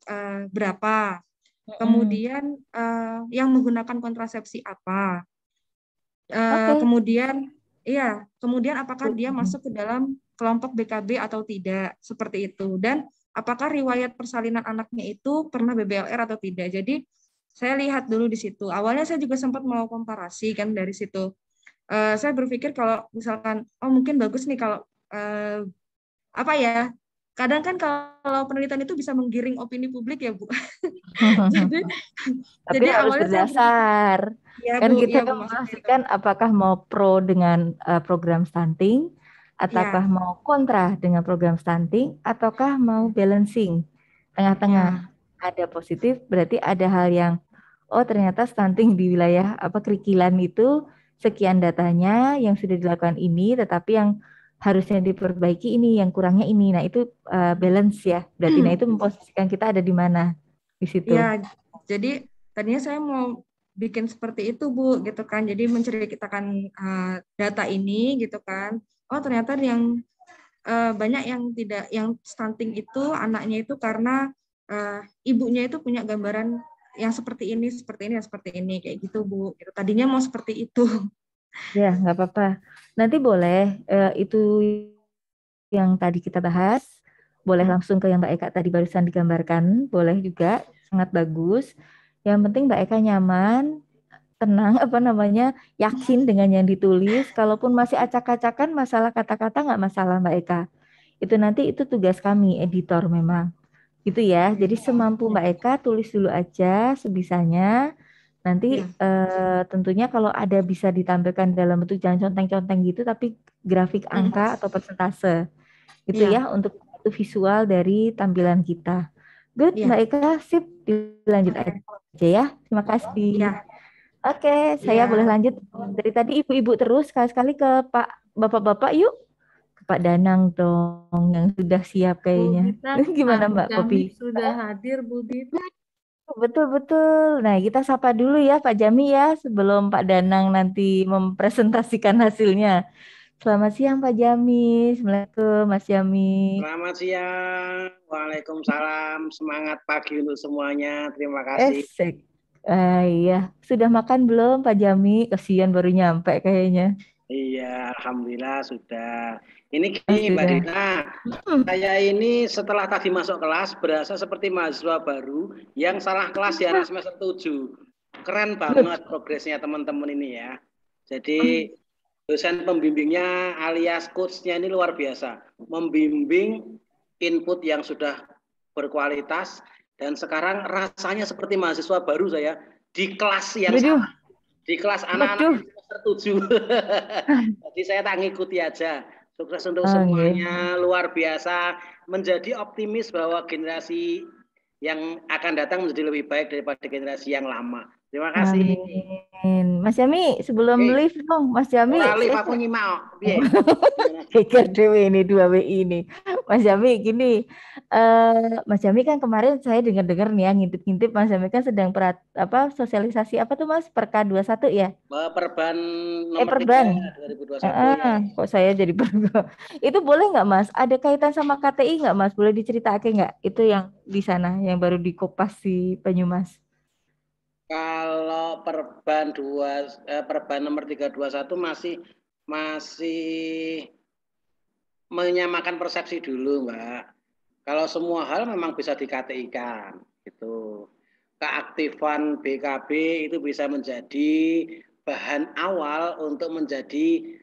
berapa. Mm-mm. Kemudian yang menggunakan kontrasepsi apa. Oke. Kemudian apakah dia masuk ke dalam kelompok BKB atau tidak, seperti itu. Dan apakah riwayat persalinan anaknya itu pernah BBLR atau tidak. Jadi saya lihat dulu di situ. Awalnya saya juga sempat mau komparasi kan dari situ. Saya berpikir kalau misalkan, oh mungkin bagus nih kalau apa ya? Kadang kan kalau penelitian itu bisa menggiring opini publik ya, Bu. Jadi Tapi jadi harus awalnya saya berpikir, berdasar. Kan kita ya kan Bu maksudnya itu. memastikan apakah mau pro dengan program stunting, ataukah Ya, mau kontra dengan program stunting, ataukah mau balancing, tengah-tengah. ya. Ada positif, berarti ada hal yang, oh ternyata stunting di wilayah apa Kerikilan itu sekian datanya yang sudah dilakukan ini, tetapi yang harusnya diperbaiki ini, yang kurangnya ini. Nah itu balance ya. Berarti nah itu memposisikan kita ada di mana di situ. Ya, jadi tadinya saya mau bikin seperti itu, Bu, gitu kan. Jadi menceritakan data ini gitu kan. Oh, ternyata yang banyak yang tidak, yang stunting itu anaknya itu karena ibunya itu punya gambaran yang seperti ini, yang seperti ini, kayak gitu, Bu. Gitu. Tadinya mau seperti itu. Ya, nggak apa-apa. Nanti boleh itu yang tadi kita bahas, boleh langsung ke yang Mbak Eka tadi barusan digambarkan, boleh juga, sangat bagus. Yang penting Mbak Eka nyaman, tenang, apa namanya, yakin dengan yang ditulis. Kalaupun masih acak-acakan masalah kata-kata nggak masalah Mbak Eka. Itu nanti itu tugas kami, editor memang. Gitu ya. Jadi semampu Mbak Eka tulis dulu aja sebisanya. Nanti Ya. tentunya kalau ada bisa ditampilkan dalam bentuk jangan conteng-conteng gitu, tapi grafik angka atau persentase gitu Iya. ya untuk itu visual dari tampilan kita. Good, Iya. Mbak Eka, sip, dilanjut Oke. aja ya. Terima kasih. Iya. Oke, saya boleh Iya. lanjut dari tadi ibu-ibu terus sekali-sekali ke Pak Bapak-bapak yuk. Ke Pak Danang dong yang sudah siap Bu kayaknya. Dita, Gimana Pak Mbak Jamik Popi? sudah hadir, Bu Dita. Betul-betul. Nah, kita sapa dulu ya Pak Jami ya sebelum Pak Danang nanti mempresentasikan hasilnya. Selamat siang Pak Jami. Assalamualaikum Mas Jami. Selamat siang, waalaikumsalam, semangat pagi untuk semuanya, terima kasih. Esek. Iya, sudah makan belum Pak Jami? Kasihan baru nyampe kayaknya. Iya, alhamdulillah sudah. Ini Oh, gini Mbak sudah. Dina, saya ini setelah tadi masuk kelas berasa seperti mahasiswa baru yang salah kelas di anak semester 7. Keren banget progresnya teman-teman ini ya. Jadi dosen pembimbingnya alias coach-nya ini luar biasa. Membimbing input yang sudah berkualitas dan sekarang rasanya seperti mahasiswa baru saya di kelas yang Waduh, sama. Di kelas waduh. anak-anak semester 7. Jadi saya tak ngikuti aja. Sukses untuk Oke. semuanya, luar biasa. Menjadi optimis bahwa generasi yang akan datang menjadi lebih baik daripada generasi yang lama. Terima kasih. Amin. Mas Jami, sebelum Oke. live dong, Mas Jami. Ora live aku nyimak. Piye? Geger dewe ini 2 WI ini. Mas Jami gini, Mas Jami kan kemarin saya dengar-dengar nih ya ngintip-ngintip Mas Jami kan sedang sosialisasi apa tuh Mas Perka 21 ya? Perban nomor 3 Perban. 2021 ya. Kok saya jadi perban. Itu boleh nggak Mas? Ada kaitan sama KTI nggak Mas? Boleh diceritakan nggak? Itu yang di sana yang baru dikopas di Banyumas. Kalau perban nomor 321 masih menyamakan persepsi dulu, Mbak. Kalau semua hal memang bisa di-KTI-kan gitu. Keaktifan BKB itu bisa menjadi bahan awal untuk menjadi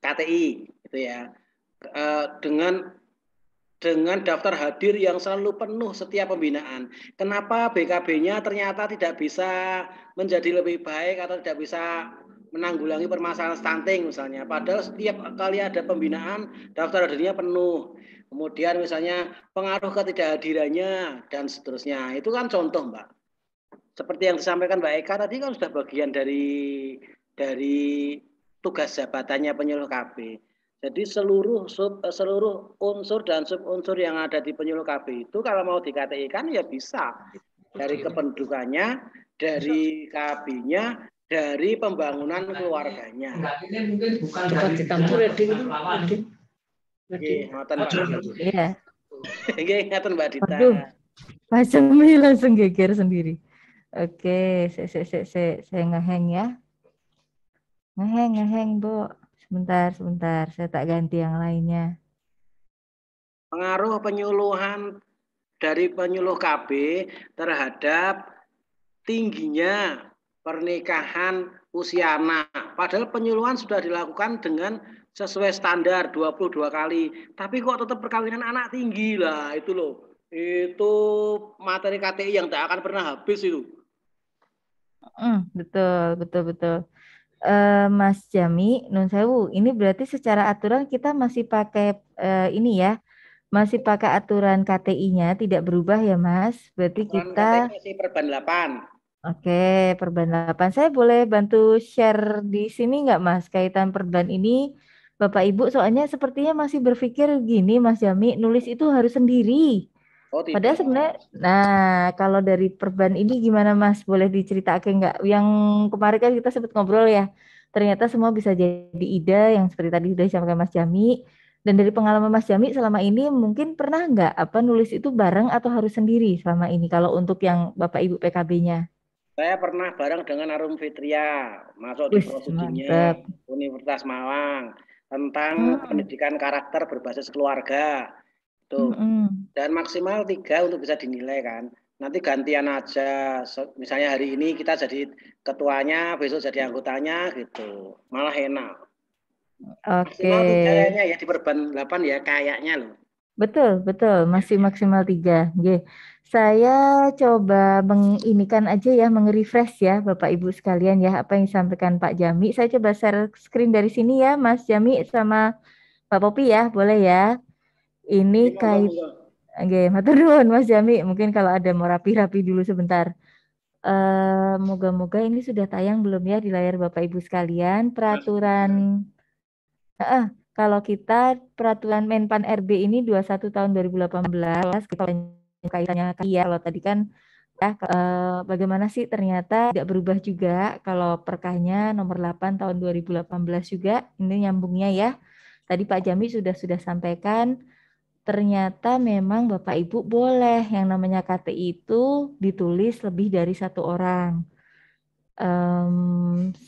KTI gitu ya. Dengan daftar hadir yang selalu penuh setiap pembinaan. Kenapa BKB-nya ternyata tidak bisa menjadi lebih baik atau tidak bisa menanggulangi permasalahan stunting misalnya. Padahal setiap kali ada pembinaan, daftar hadirnya penuh. Kemudian misalnya pengaruh ketidakhadirannya dan seterusnya. Itu kan contoh, Mbak. Seperti yang disampaikan Mbak Eka tadi kan sudah bagian dari tugas jabatannya penyuluh KB. Jadi seluruh unsur dan subunsur yang ada di penyuluh KB itu kalau mau di-KTI-kan ya bisa. Dari kependudukannya, dari KB-nya, dari pembangunan keluarganya. Cepat ditampur ya, Ding. Iya. Ingatan Mbak Dita. Waduh, Mas Jami langsung geger sendiri. Oke, saya ngeheng ya. Ngeheng, Bu. Sebentar. Saya tak ganti yang lainnya. Pengaruh penyuluhan dari penyuluh KB terhadap tingginya pernikahan usia anak. Padahal penyuluhan sudah dilakukan dengan sesuai standar 22 kali. Tapi kok tetap perkawinan anak tinggi lah itu loh. Itu materi KTI yang tak akan pernah habis itu. Betul. Mas Jami, Nun Sewu, ini berarti secara aturan kita masih pakai ini ya, masih pakai aturan KTI-nya, tidak berubah ya Mas. Berarti Aturan kita, KTI masih perban 8. oke, Perban 8. Saya boleh bantu share di sini nggak Mas, kaitan Perban ini, Bapak Ibu, soalnya sepertinya masih berpikir gini Mas Jami, nulis itu harus sendiri. Oh Padahal tidak. sebenarnya, nah kalau dari Perban ini gimana Mas? Boleh diceritakan nggak? Yang kemarin kan kita sempat ngobrol ya, ternyata semua bisa jadi ide yang seperti tadi sudah disampaikan Mas Jami. Dan dari pengalaman Mas Jami selama ini mungkin pernah nggak nulis itu bareng atau harus sendiri selama ini kalau untuk yang Bapak Ibu PKB-nya? Saya pernah bareng dengan Arum Fitria, masuk di Wih, prodiginya mantap. Universitas Malang tentang Hmm, pendidikan karakter berbasis keluarga. Tuh. hmm. Dan maksimal 3 untuk bisa dinilai kan. Nanti gantian aja. Misalnya hari ini kita jadi ketuanya, besok jadi anggotanya gitu. Malah enak. Oke. Maksimal 3 kayaknya ya di Perban 8 ya kayaknya loh. Betul, betul, masih maksimal 3. Oke. Saya coba menginikan aja ya, meng-refresh ya Bapak Ibu sekalian ya, apa yang disampaikan Pak Jami. Saya coba share screen dari sini ya, Mas Jami sama Pak Popi ya, boleh ya. Oke, Ini monggo, kait, monggo. oke, matur nuwun Mas Jami. Mungkin kalau ada mau rapi-rapi dulu sebentar. Moga-moga ini sudah tayang belum ya di layar Bapak Ibu sekalian. Peraturan kalau kita peraturan Menpan RB ini 21 tahun 2018 kita kaitannya ya kalau tadi kan ya bagaimana sih ternyata tidak berubah juga kalau perkahnya nomor 8 tahun 2018 juga ini nyambungnya ya. Tadi Pak Jami sudah sampaikan ternyata memang Bapak Ibu boleh yang namanya KTI itu ditulis lebih dari satu orang.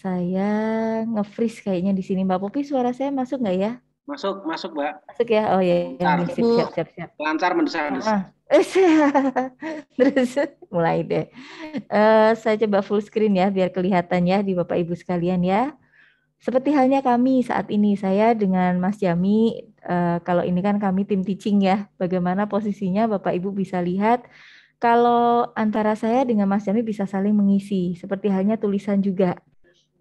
Saya nge-freeze kayaknya di sini. Mbak Popi suara saya masuk nggak ya? Masuk, masuk, Mbak. Masuk ya? Oh ya, Lancar. nih, sip, Bu. siap. Lancar mendesah-desah. Terus mulai deh. Saya coba full screen ya, biar kelihatan ya di Bapak Ibu sekalian ya. Seperti halnya kami saat ini, saya dengan Mas Jami, kalau ini kan kami tim teaching ya, bagaimana posisinya Bapak Ibu bisa lihat kalau antara saya dengan Mas Jami bisa saling mengisi, seperti halnya tulisan juga.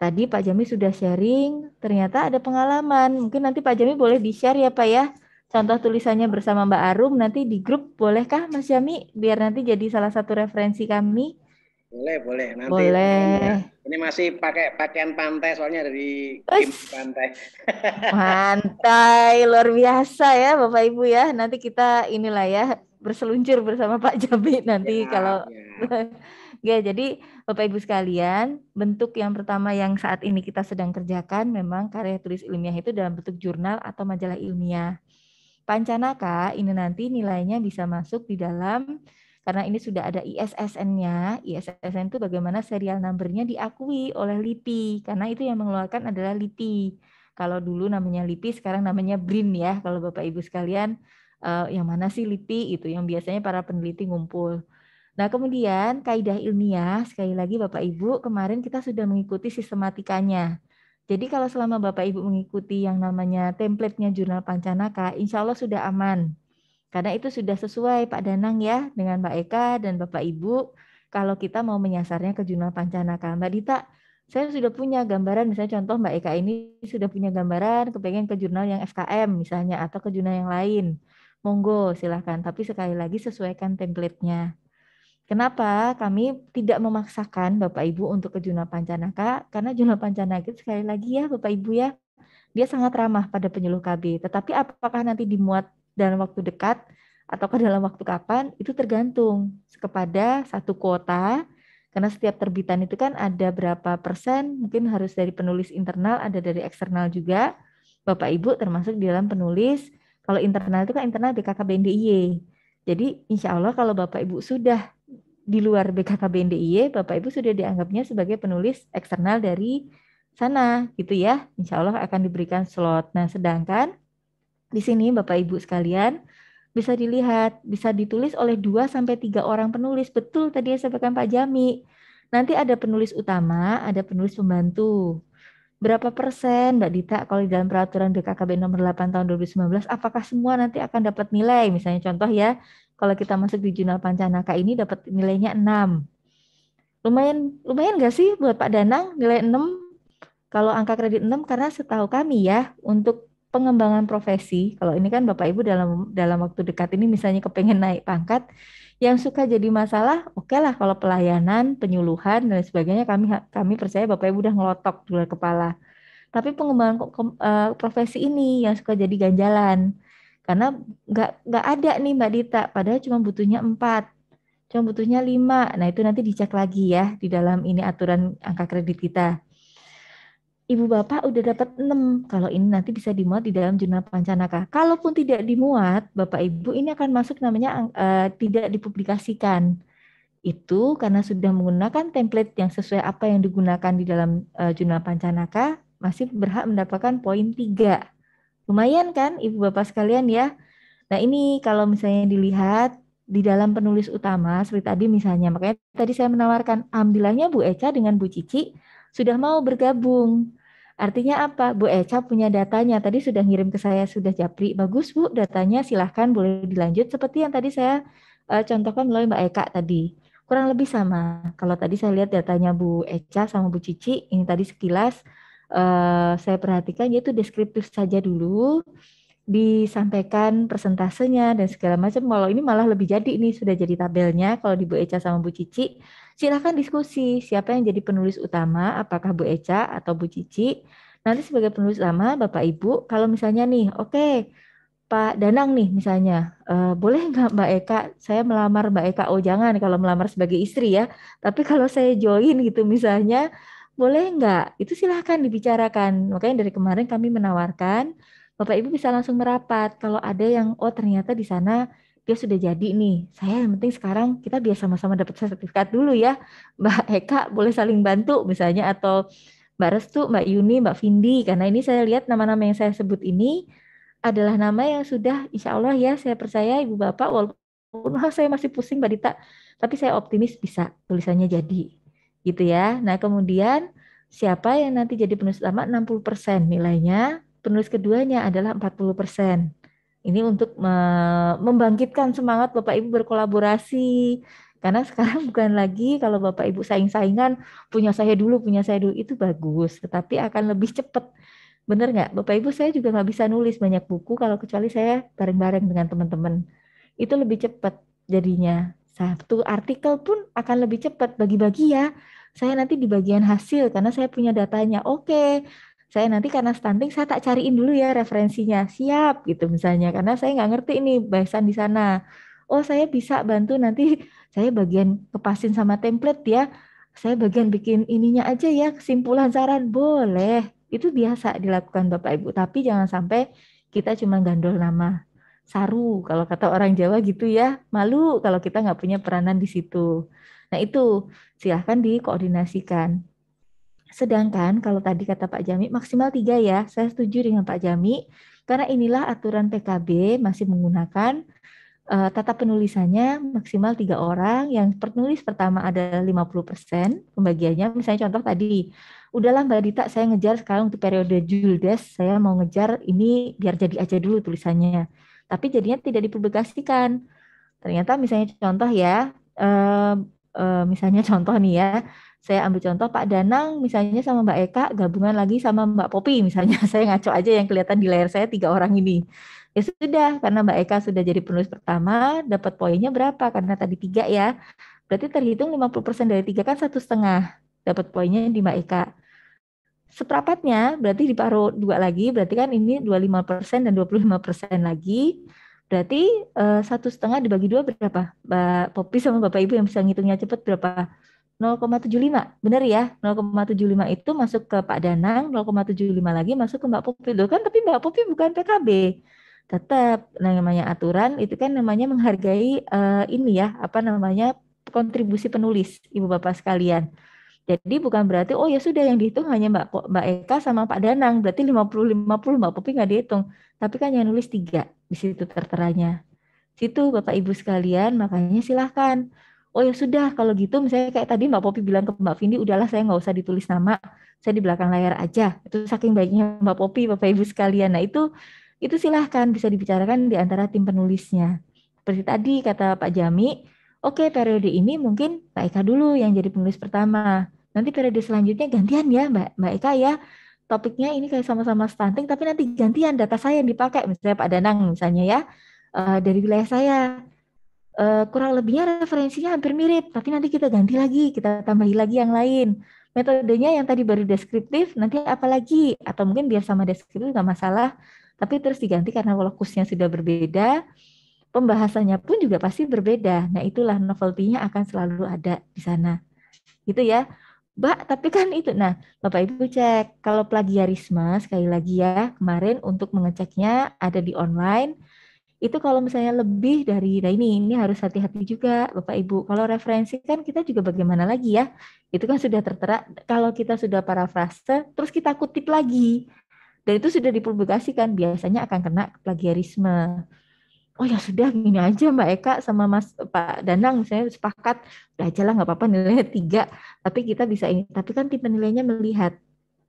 Tadi Pak Jami sudah sharing, ternyata ada pengalaman. Mungkin nanti Pak Jami boleh di-share ya Pak ya. Contoh tulisannya bersama Mbak Arum nanti di grup bolehkah Mas Jami? Biar nanti jadi salah satu referensi kami. Boleh. Nanti Boleh. ini masih pakai pakaian pantai soalnya dari game Ush, pantai. mantai, luar biasa ya Bapak Ibu ya. Nanti kita inilah ya berseluncur bersama Pak Jami nanti Ya, kalau ya. ya, jadi Bapak Ibu sekalian, bentuk yang pertama yang saat ini kita sedang kerjakan memang karya tulis ilmiah itu dalam bentuk jurnal atau majalah ilmiah. Pancanaka ini nanti nilainya bisa masuk di dalam karena ini sudah ada ISSN-nya. ISSN itu bagaimana serial number-nya diakui oleh LIPI karena itu yang mengeluarkan adalah LIPI. Kalau dulu namanya LIPI, sekarang namanya BRIN ya. Kalau Bapak Ibu sekalian, yang mana sih LIPI itu yang biasanya para peneliti ngumpul. Nah, kemudian kaidah ilmiah, sekali lagi Bapak Ibu, kemarin kita sudah mengikuti sistematikanya. Jadi kalau selama Bapak Ibu mengikuti yang namanya template-nya Jurnal Pancanaka, insya Allah sudah aman. Karena itu sudah sesuai Pak Danang ya, dengan Mbak Eka dan Bapak Ibu, kalau kita mau menyasarnya ke Jurnal Pancanaka. Mbak Dita, saya sudah punya gambaran, misalnya contoh Mbak Eka ini sudah punya gambaran, kepengen ke jurnal yang FKM misalnya, atau ke jurnal yang lain. Monggo silahkan, tapi sekali lagi sesuaikan template-nya. Kenapa kami tidak memaksakan Bapak Ibu untuk ke Jurnal Pancanaka? Karena Jurnal Pancanaka sekali lagi ya Bapak Ibu ya, dia sangat ramah pada penyuluh KB. Tetapi apakah nanti dimuat dalam waktu dekat ataukah dalam waktu kapan, itu tergantung kepada satu kuota. Karena setiap terbitan itu kan ada berapa persen, mungkin harus dari penulis internal, ada dari eksternal juga. Bapak Ibu termasuk di dalam penulis, kalau internal itu kan internal BKKBN DIY. Jadi insya Allah kalau Bapak Ibu sudah di luar BKKBN DIY, Bapak Ibu sudah dianggapnya sebagai penulis eksternal dari sana gitu ya. Insya Allah akan diberikan slot. Nah, sedangkan di sini Bapak Ibu sekalian bisa dilihat, bisa ditulis oleh 2 sampai 3 orang penulis. Betul tadi yang sampaikan Pak Jami. Nanti ada penulis utama, ada penulis pembantu. Berapa persen Mbak Dita kalau di dalam peraturan BKKBN nomor 8 tahun 2019, apakah semua nanti akan dapat nilai? Misalnya contoh ya, kalau kita masuk di Jurnal Pancanaka ini dapat nilainya 6. Lumayan nggak sih buat Pak Danang nilai 6? Kalau angka kredit 6 karena setahu kami ya untuk pengembangan profesi, kalau ini kan Bapak Ibu dalam waktu dekat ini misalnya kepengen naik pangkat, yang suka jadi masalah, oke lah kalau pelayanan, penyuluhan dan sebagainya kami percaya Bapak Ibu udah ngelotok di luar kepala. Tapi pengembangan profesi ini yang suka jadi ganjalan. Karena nggak ada nih Mbak Dita, padahal cuma butuhnya 4, cuma butuhnya 5. Nah itu nanti dicek lagi ya di dalam ini aturan angka kredit kita. Ibu Bapak udah dapat 6. Kalau ini nanti bisa dimuat di dalam jurnal Pancanaka. Kalaupun tidak dimuat, Bapak Ibu ini akan masuk namanya tidak dipublikasikan. Itu karena sudah menggunakan template yang sesuai apa yang digunakan di dalam jurnal Pancanaka, masih berhak mendapatkan poin 3. Lumayan kan Ibu Bapak sekalian ya. Nah ini kalau misalnya dilihat di dalam penulis utama, seperti tadi misalnya, makanya tadi saya menawarkan, alhamdulillahnya Bu Eca dengan Bu Cici sudah mau bergabung. Artinya apa? Bu Eca punya datanya. Tadi sudah ngirim ke saya, sudah Japri. Bagus Bu, datanya silahkan boleh dilanjut. Seperti yang tadi saya contohkan melalui Mbak Eka tadi. Kurang lebih sama. Kalau tadi saya lihat datanya Bu Eca sama Bu Cici, ini tadi sekilas saya perhatikan yaitu deskriptif saja dulu, disampaikan persentasenya dan segala macam. Kalau ini malah lebih jadi, ini sudah jadi tabelnya. Kalau di Bu Eca sama Bu Cici, silakan diskusi siapa yang jadi penulis utama, apakah Bu Eca atau Bu Cici. Nanti sebagai penulis utama Bapak Ibu, kalau misalnya nih, oke, Pak Danang nih misalnya, boleh nggak Mbak Eka, saya melamar Mbak Eka, oh jangan kalau melamar sebagai istri ya, tapi kalau saya join gitu misalnya, boleh nggak? Itu silahkan dibicarakan. Makanya dari kemarin kami menawarkan, Bapak Ibu bisa langsung merapat. Kalau ada yang, oh ternyata di sana dia sudah jadi nih, saya yang penting sekarang kita biar sama-sama dapat sertifikat dulu ya, Mbak Eka boleh saling bantu misalnya, atau Mbak Restu, Mbak Yuni, Mbak Vindi, karena ini saya lihat nama-nama yang saya sebut ini adalah nama yang sudah insya Allah ya saya percaya Ibu Bapak walaupun saya masih pusing Mbak Dita, tapi saya optimis bisa tulisannya jadi gitu ya. Nah kemudian siapa yang nanti jadi penulis utama 60% nilainya, penulis keduanya adalah 40%. Ini untuk membangkitkan semangat Bapak Ibu berkolaborasi. Karena sekarang bukan lagi kalau Bapak Ibu saing-saingan, punya saya dulu, itu bagus. Tetapi akan lebih cepat. Bener nggak? Bapak Ibu saya juga nggak bisa nulis banyak buku kalau kecuali saya bareng-bareng dengan teman-teman. Itu lebih cepat jadinya. Satu artikel pun akan lebih cepat bagi-bagi ya. Saya nanti di bagian hasil karena saya punya datanya. Oke, saya nanti karena stunting saya tak cariin dulu ya referensinya. Siap gitu misalnya. Karena saya nggak ngerti ini bahasan di sana. Oh saya bisa bantu nanti saya bagian kepasin sama template ya. Saya bagian bikin ininya aja ya, kesimpulan saran. Boleh. Itu biasa dilakukan Bapak Ibu, tapi jangan sampai kita cuma gandol nama. Saru, kalau kata orang Jawa gitu ya, malu kalau kita nggak punya peranan di situ. Nah itu silahkan dikoordinasikan. Sedangkan kalau tadi kata Pak Jami maksimal 3 ya, saya setuju dengan Pak Jami, karena inilah aturan PKB masih menggunakan tata penulisannya maksimal 3 orang, yang penulis pertama adalah 50% pembagiannya. Misalnya contoh tadi, udahlah Mbak Dita saya ngejar sekarang untuk periode Juldes, saya mau ngejar ini biar jadi aja dulu tulisannya. Tapi jadinya tidak dipublikasikan. Ternyata misalnya contoh ya, misalnya contoh nih ya, saya ambil contoh Pak Danang misalnya sama Mbak Eka gabungan lagi sama Mbak Popi misalnya, saya ngaco aja yang kelihatan di layar saya 3 orang ini. Ya sudah, karena Mbak Eka sudah jadi penulis pertama, dapat poinnya berapa? Karena tadi 3 ya, berarti terhitung 50% dari 3 kan 1,5. Dapat poinnya di Mbak Eka. Seperempatnya berarti diparuh 2 lagi, berarti kan ini 25% dan 25% lagi. Berarti 1,5 dibagi 2 berapa? Mbak Popi sama Bapak Ibu yang bisa ngitungnya cepat berapa? 0,75. Benar ya? 0,75 itu masuk ke Pak Danang, 0,75 lagi masuk ke Mbak Popi. Loh kan tapi Mbak Popi bukan PKB. Tetap namanya aturan itu kan namanya menghargai ini ya, apa namanya, kontribusi penulis Ibu Bapak sekalian. Jadi bukan berarti oh ya sudah yang dihitung hanya Mbak Eka sama Pak Danang, berarti 50-50 Mbak Popi nggak dihitung. Tapi kan yang nulis 3 di situ terteranya. Situ Bapak Ibu sekalian, makanya silahkan. Oh ya sudah kalau gitu misalnya kayak tadi Mbak Popi bilang ke Mbak Vindi, udahlah saya nggak usah ditulis nama, saya di belakang layar aja. Itu saking baiknya Mbak Popi, Bapak Ibu sekalian. Nah itu silahkan bisa dibicarakan di antara tim penulisnya. Seperti tadi kata Pak Jami, oke periode ini mungkin Mbak Eka dulu yang jadi penulis pertama. Nanti periode selanjutnya gantian ya Mbak Eka ya. Topiknya ini kayak sama-sama stunting, tapi nanti gantian data saya yang dipakai. Misalnya Pak Danang misalnya ya, dari wilayah saya. Kurang lebihnya referensinya hampir mirip, tapi nanti kita ganti lagi, kita tambahi lagi yang lain. Metodenya yang tadi baru deskriptif, nanti apa lagi? Atau mungkin biar sama deskriptif nggak masalah, tapi terus diganti karena lokusnya sudah berbeda, pembahasannya pun juga pasti berbeda. Nah itulah novelty-nya akan selalu ada di sana. Gitu ya. Mbak, tapi kan itu. Nah, Bapak Ibu cek. Kalau plagiarisme, sekali lagi ya, kemarin untuk mengeceknya ada di online. Itu kalau misalnya lebih dari, nah ini harus hati-hati juga Bapak Ibu. Kalau referensi kan kita juga bagaimana lagi ya. Itu kan sudah tertera, kalau kita sudah parafrase, terus kita kutip lagi. Dan itu sudah dipublikasikan, biasanya akan kena plagiarisme. Oh ya sudah gini aja Mbak Eka sama Mas Pak Danang misalnya sepakat, udah aja lah nggak apa-apa nilainya 3, tapi kita bisa ini. Tapi kan tim penilainya melihat,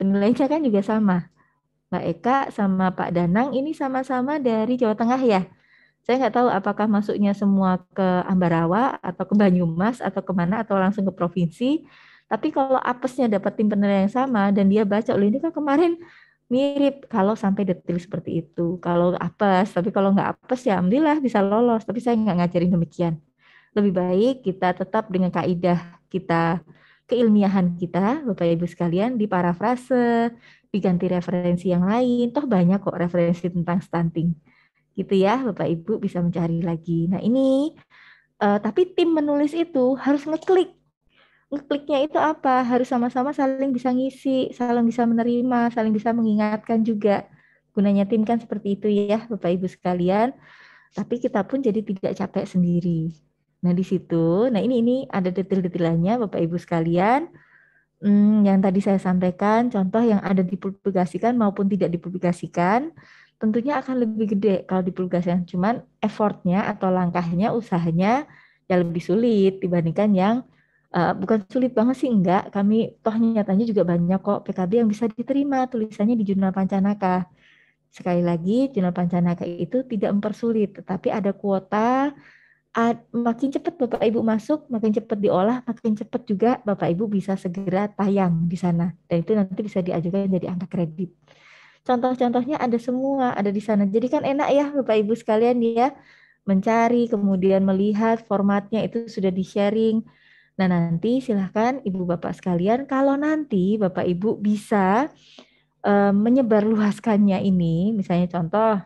penilaiannya kan juga sama. Mbak Eka sama Pak Danang ini sama-sama dari Jawa Tengah ya. Saya nggak tahu apakah masuknya semua ke Ambarawa atau ke Banyumas atau kemana atau langsung ke provinsi. Tapi kalau apesnya dapat tim penilaian yang sama dan dia baca, loh ini kan kemarin mirip kalau sampai detail seperti itu. Kalau apes, tapi kalau nggak apes ya alhamdulillah bisa lolos. Tapi saya nggak ngajarin demikian. Lebih baik kita tetap dengan kaidah kita, keilmiahan kita, Bapak Ibu sekalian, diparafrase, diganti referensi yang lain. Toh banyak kok referensi tentang stunting. Gitu ya, Bapak Ibu bisa mencari lagi. Nah ini, tapi tim menulis itu harus ngeklik. Ngekliknya itu apa? Harus sama-sama saling bisa ngisi, saling bisa menerima, saling bisa mengingatkan juga. Gunanya tim kan seperti itu ya, Bapak Ibu sekalian. Tapi kita pun jadi tidak capek sendiri. Nah di situ, nah ini ada detail-detailnya Bapak Ibu sekalian. Yang tadi saya sampaikan, contoh yang ada dipublikasikan maupun tidak dipublikasikan, tentunya akan lebih gede kalau dipublikasikan. Cuman effortnya atau langkahnya, usahanya ya lebih sulit dibandingkan yang bukan sulit banget sih, enggak. Kami toh nyatanya juga banyak kok PKB yang bisa diterima tulisannya di Jurnal Pancanaka. Sekali lagi, Jurnal Pancanaka itu tidak mempersulit, tetapi ada kuota. Makin cepat Bapak Ibu masuk, makin cepat diolah, makin cepat juga Bapak Ibu bisa segera tayang di sana. Dan itu nanti bisa diajukan jadi angka kredit. Contoh-contohnya ada semua, ada di sana. Jadi kan enak ya Bapak Ibu sekalian ya, mencari, kemudian melihat formatnya itu sudah di-sharing. Nah nanti silahkan Ibu Bapak sekalian, kalau nanti Bapak Ibu bisa menyebarluaskannya ini, misalnya contoh,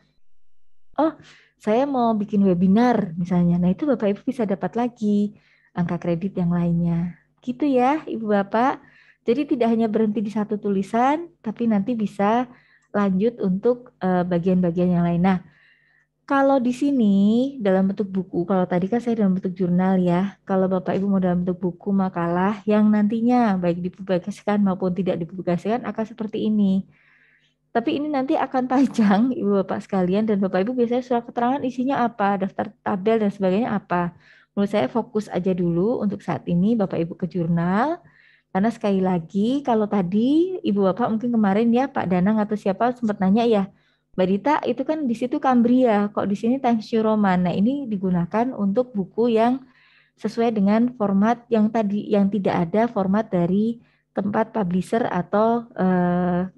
oh, saya mau bikin webinar misalnya. Nah, itu Bapak Ibu bisa dapat lagi angka kredit yang lainnya. Gitu ya, Ibu Bapak. Jadi tidak hanya berhenti di satu tulisan, tapi nanti bisa lanjut untuk bagian-bagian yang lain. Nah, kalau di sini dalam bentuk buku, kalau tadi kan saya dalam bentuk jurnal ya. Kalau Bapak Ibu mau dalam bentuk buku makalah yang nantinya baik dipublikasikan maupun tidak dipublikasikan akan seperti ini. Tapi ini nanti akan panjang, Ibu Bapak sekalian, dan Bapak Ibu biasanya surat keterangan isinya apa, daftar tabel dan sebagainya apa. Menurut saya fokus aja dulu untuk saat ini Bapak Ibu ke jurnal, karena sekali lagi kalau tadi Ibu Bapak mungkin kemarin ya Pak Danang atau siapa sempat nanya ya, Mbak Dita itu kan di situ Cambria, kok di sini Times New Roman. Nah ini digunakan untuk buku yang sesuai dengan format yang tadi, yang tidak ada format dari tempat publisher atau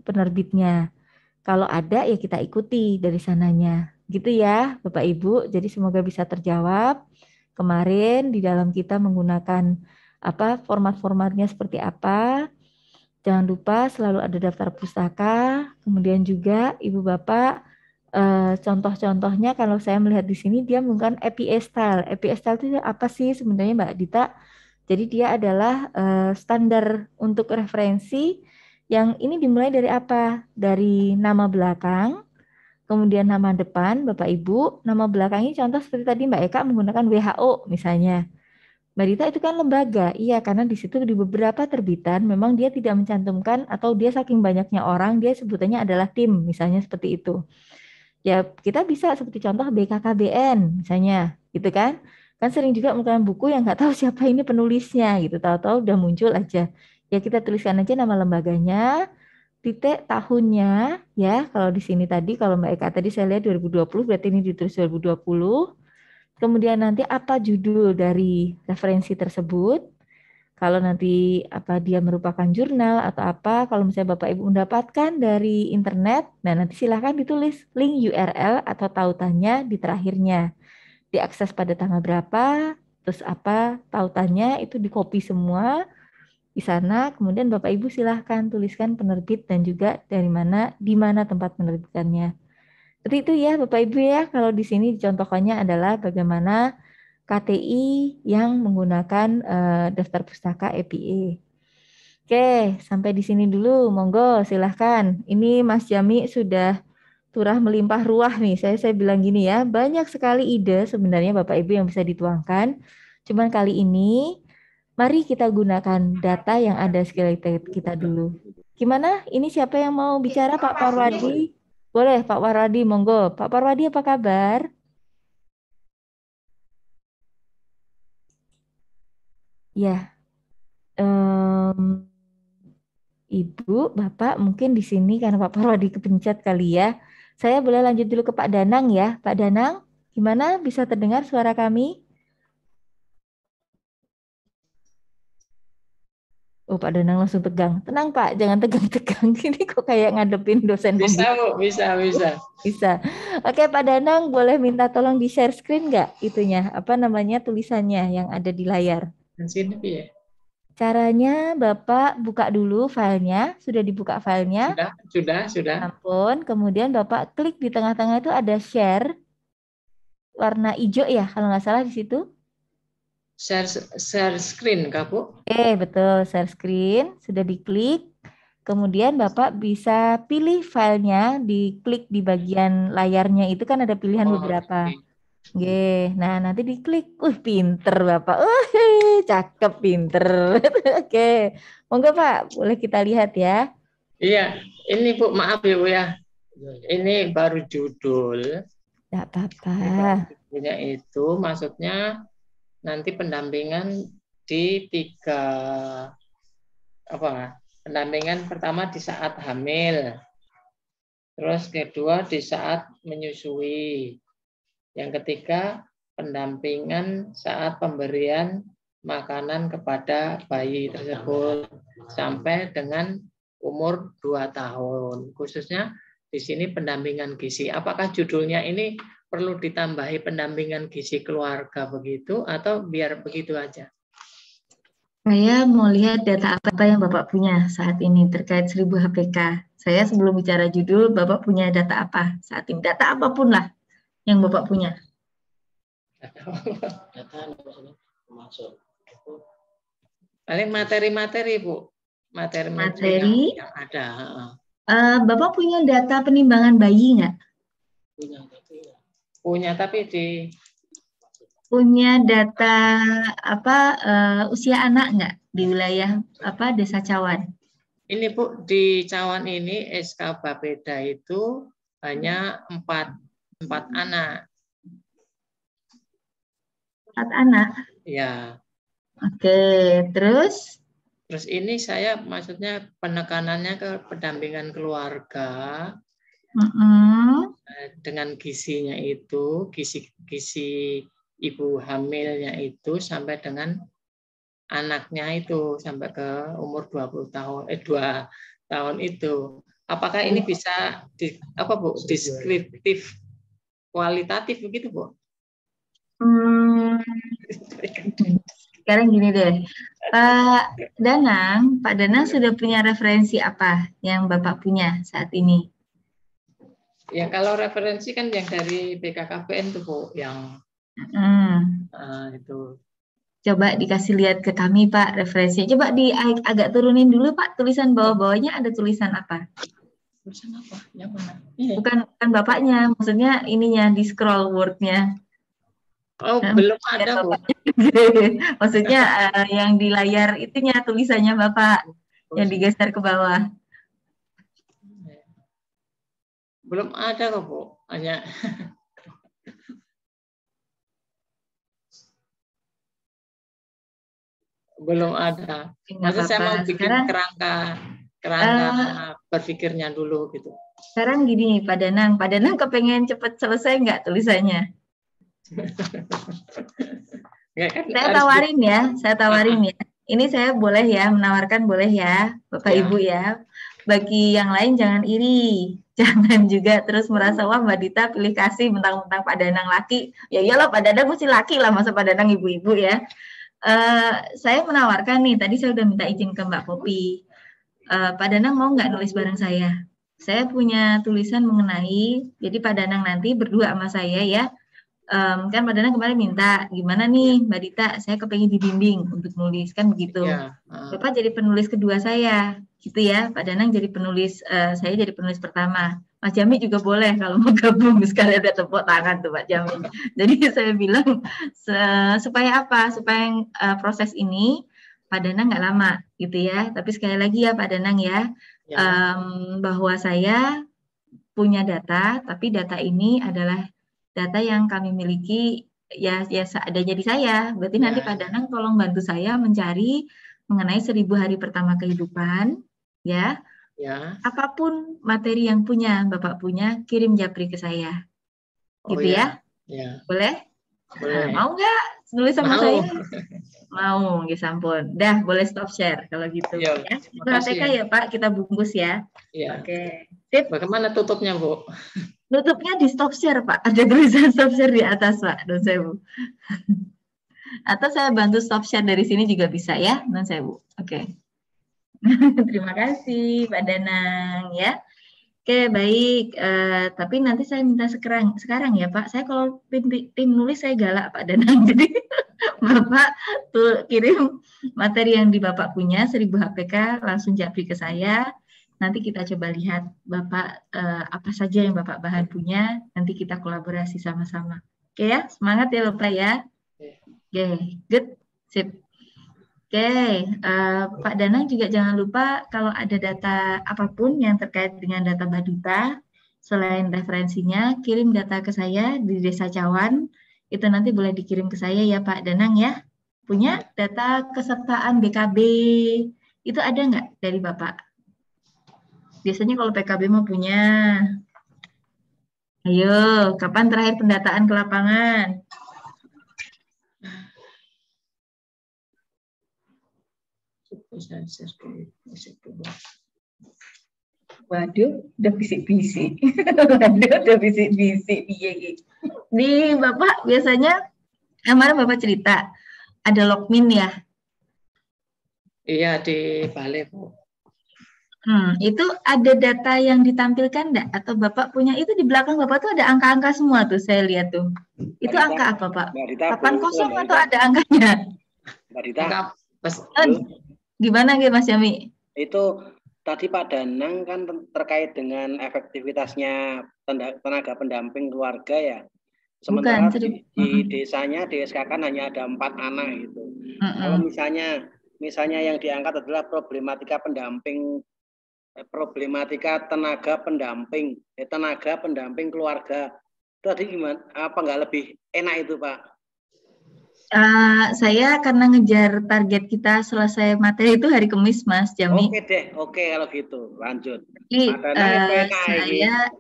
penerbitnya. Kalau ada ya kita ikuti dari sananya. Gitu ya Bapak Ibu. Jadi semoga bisa terjawab. Kemarin di dalam kita menggunakan apa format-formatnya seperti apa. Jangan lupa selalu ada daftar pustaka. Kemudian juga Ibu Bapak contoh-contohnya kalau saya melihat di sini dia menggunakan APA style. APA style itu apa sih sebenarnya Mbak Dita? Jadi dia adalah standar untuk referensi yang ini dimulai dari apa? Dari nama belakang, kemudian nama depan, Bapak Ibu. Nama belakang ini contoh seperti tadi Mbak Eka menggunakan WHO misalnya. Mbak Dita itu kan lembaga, iya karena di situ di beberapa terbitan memang dia tidak mencantumkan atau dia saking banyaknya orang dia sebutannya adalah tim, misalnya seperti itu. Ya kita bisa seperti contoh BKKBN misalnya, gitu kan? Kan sering juga menggunakan buku yang nggak tahu siapa ini penulisnya gitu, tahu-tahu udah muncul aja. Ya kita tuliskan aja nama lembaganya, titik tahunnya, ya kalau di sini tadi kalau Mbak Eka tadi saya lihat 2020 berarti ini ditulis 2020. Kemudian nanti apa judul dari referensi tersebut? Kalau nanti apa dia merupakan jurnal atau apa, kalau misalnya Bapak Ibu mendapatkan dari internet, nah nanti silahkan ditulis link URL atau tautannya di terakhirnya. Diakses pada tanggal berapa, terus apa tautannya itu di copy semua di sana. Kemudian Bapak Ibu silahkan tuliskan penerbit dan juga dari mana, di mana tempat penerbitannya. Seperti itu ya Bapak Ibu ya, kalau di sini contohnya adalah bagaimana KTI yang menggunakan daftar pustaka EPA. Oke, sampai di sini dulu, monggo silahkan. Ini Mas Jami sudah turah melimpah ruah nih, saya bilang gini ya, banyak sekali ide sebenarnya Bapak Ibu yang bisa dituangkan. Cuman kali ini, mari kita gunakan data yang ada sekali kita dulu. Gimana? Ini siapa yang mau bicara Pak Parwadi? Boleh Pak Parwadi, monggo. Pak Parwadi apa kabar? Ya, em, Ibu, Bapak mungkin di sini karena Pak Parwadi kepencet kali ya. Saya boleh lanjut dulu ke Pak Danang ya. Pak Danang, gimana bisa terdengar suara kami? Oh, Pak Danang langsung tegang. Tenang Pak, jangan tegang-tegang. Ini kok kayak ngadepin dosen Bisa, pembimbing. Bu, bisa. Bisa. Oke, Pak Danang boleh minta tolong di share screen nggak itunya? Apa namanya tulisannya yang ada di layar? Dan sini ya. Caranya Bapak buka dulu filenya. Sudah dibuka filenya? Sudah. Ampun. Kemudian Bapak klik di tengah-tengah itu ada share. Warna hijau ya, kalau nggak salah di situ. Share screen, Kak, Bu. Betul, share screen, sudah diklik. Kemudian Bapak bisa pilih filenya, diklik di bagian layarnya itu kan ada pilihan beberapa. Oke. Nah, nanti diklik. Pinter Bapak. Cakep, pinter. Oke. Monggo Pak, boleh kita lihat ya. Iya, ini Bu, maaf ya Bu ya. Ini baru judul. Tidak apa-apa. Judulnya itu maksudnya nanti pendampingan di 3 pendampingan pertama di saat hamil, terus kedua di saat menyusui, yang ketiga pendampingan saat pemberian makanan kepada bayi tersebut sampai dengan umur 2 tahun. Khususnya di sini pendampingan gizi. Apakah judulnya ini perlu ditambahi pendampingan gizi keluarga begitu atau biar begitu aja? Saya mau lihat data apa yang Bapak punya saat ini terkait 1000 HPK. Saya sebelum bicara judul, Bapak punya data apa saat ini? Data apapun lah yang Bapak punya. Paling materi-materi Bu. Materi yang ada. Bapak punya data penimbangan bayi nggak? Punya, tapi punya data usia anak nggak di wilayah Desa Cawan? Ini Bu, di Cawan ini SK Bapeda itu hanya 4 anak. 4 anak? Ya. Oke, terus? Terus ini saya maksudnya penekanannya ke pendampingan keluarga dengan gizinya itu, gizi ibu hamilnya itu sampai dengan anaknya itu sampai ke umur 20 tahun 2 tahun itu. Apakah ini bisa Bu, deskriptif kualitatif begitu Bu? Sekarang gini deh, Pak Danang sudah punya referensi apa yang Bapak punya saat ini? Ya kalau referensi kan yang dari BKKBN tuh Bu, yang itu. Coba dikasih lihat ke kami Pak referensinya. Coba agak turunin dulu Pak, tulisan bawah-bawahnya ada tulisan apa? Tulisan apa? Yang mana? Bukan Bapaknya, maksudnya ininya di scroll word-nya. Oh, belum ada Bu. Maksudnya yang di layar itunya tulisannya Bapak yang digeser ke bawah. Belum ada kok Bu, hanya belum ada. Maksud saya mau bikin kerangka berpikirnya dulu gitu. Sekarang gini Pak Danang kepengen cepat selesai nggak tulisannya? Saya tawarin ya. Ini saya boleh ya menawarkan, boleh ya Bapak Ibu ya. Bagi yang lain jangan iri, jangan juga terus merasa wah Mbak Dita pilih kasih mentang-mentang Pak Danang laki. Ya iyalah Pak Danang mesti laki lah, masa Pak Danang ibu-ibu ya. Saya menawarkan nih, tadi saya udah minta izin ke Mbak Popi. Pak Danang mau nggak nulis bareng saya? Saya punya tulisan mengenai, jadi Pak Danang nanti berdua sama saya ya. Kan Pak Danang kemarin minta, gimana nih Mbak Dita, saya kepengen dibimbing untuk nulis, kan begitu. Bapak jadi penulis kedua saya, gitu ya. Pak Danang jadi penulis, saya jadi penulis pertama. Mas Jami juga boleh kalau mau gabung, sekali ada tepuk tangan tuh Pak Jami. Jadi saya bilang, supaya apa? Supaya proses ini Pak Danang nggak lama, gitu ya. Tapi sekali lagi ya Pak Danang ya, bahwa saya punya data, tapi data ini adalah data yang kami miliki ya ada jadi saya. Berarti nanti Pak Danang tolong bantu saya mencari mengenai 1000 hari pertama kehidupan ya. Ya. Apapun materi yang Bapak punya, kirim japri ke saya. Oh Gitu ya. ya? Ya. Boleh? Boleh. Mau nggak nulis sama Mau. saya? Mau, ya ampun. Dah, boleh stop share kalau gitu. Ya, Ya. Itu makasih HPK ya. ya Pak, kita bungkus ya. Ya. Oke. Sip. Bagaimana tutupnya, Bu? Tutupnya di stop share Pak. Ada tulisan stop share di atas Pak, non sewu. Atau saya bantu stop share dari sini juga bisa ya, non sewu. Oke. Terima kasih Pak Danang ya. Oke, baik. Tapi nanti saya minta sekarang ya Pak. Saya kalau tim nulis saya galak Pak Danang. Jadi Bapak tuh kirim materi yang di Bapak punya 1000 HPK langsung japri ke saya. Nanti kita coba lihat Bapak apa saja yang Bapak bahan punya. Nanti kita kolaborasi sama-sama. Oke ya, semangat ya Bapak ya. Oke, good. Sip. Oke, Pak Danang juga jangan lupa kalau ada data apapun yang terkait dengan data Baduta, selain referensinya, kirim data ke saya di Desa Cawan. Itu nanti boleh dikirim ke saya ya Pak Danang ya. Punya data kesertaan BKB, itu ada nggak dari Bapak? Biasanya kalau PKB mau punya. Ayo, kapan terakhir pendataan ke lapangan? Waduh, udah bisik-bisik. Waduh, udah bisik-bisik. Nih, Bapak biasanya kemarin Bapak cerita ada logmin ya? Iya, di Balai, Bu. Itu ada data yang ditampilkan enggak? Atau Bapak punya itu di belakang Bapak tuh ada angka-angka semua tuh, saya lihat tuh. Itu Mbak angka Dita, apa, Pak? Mbak Dita, 80 Mbak atau Dita. ada angkanya? Mbak Dita, Gimana gitu Mas Yami? itu tadi Pak Danang kan terkait dengan efektivitasnya tenaga pendamping keluarga ya. Sementara Bukan, di desanya di SK kan hanya ada 4 anak gitu. Kalau misalnya yang diangkat adalah problematika tenaga pendamping keluarga. Itu tadi gimana? Apa nggak lebih enak itu Pak? Saya karena ngejar target kita selesai materi itu hari Kamis, Mas Jami. Oke deh, oke kalau gitu, lanjut. Jadi saya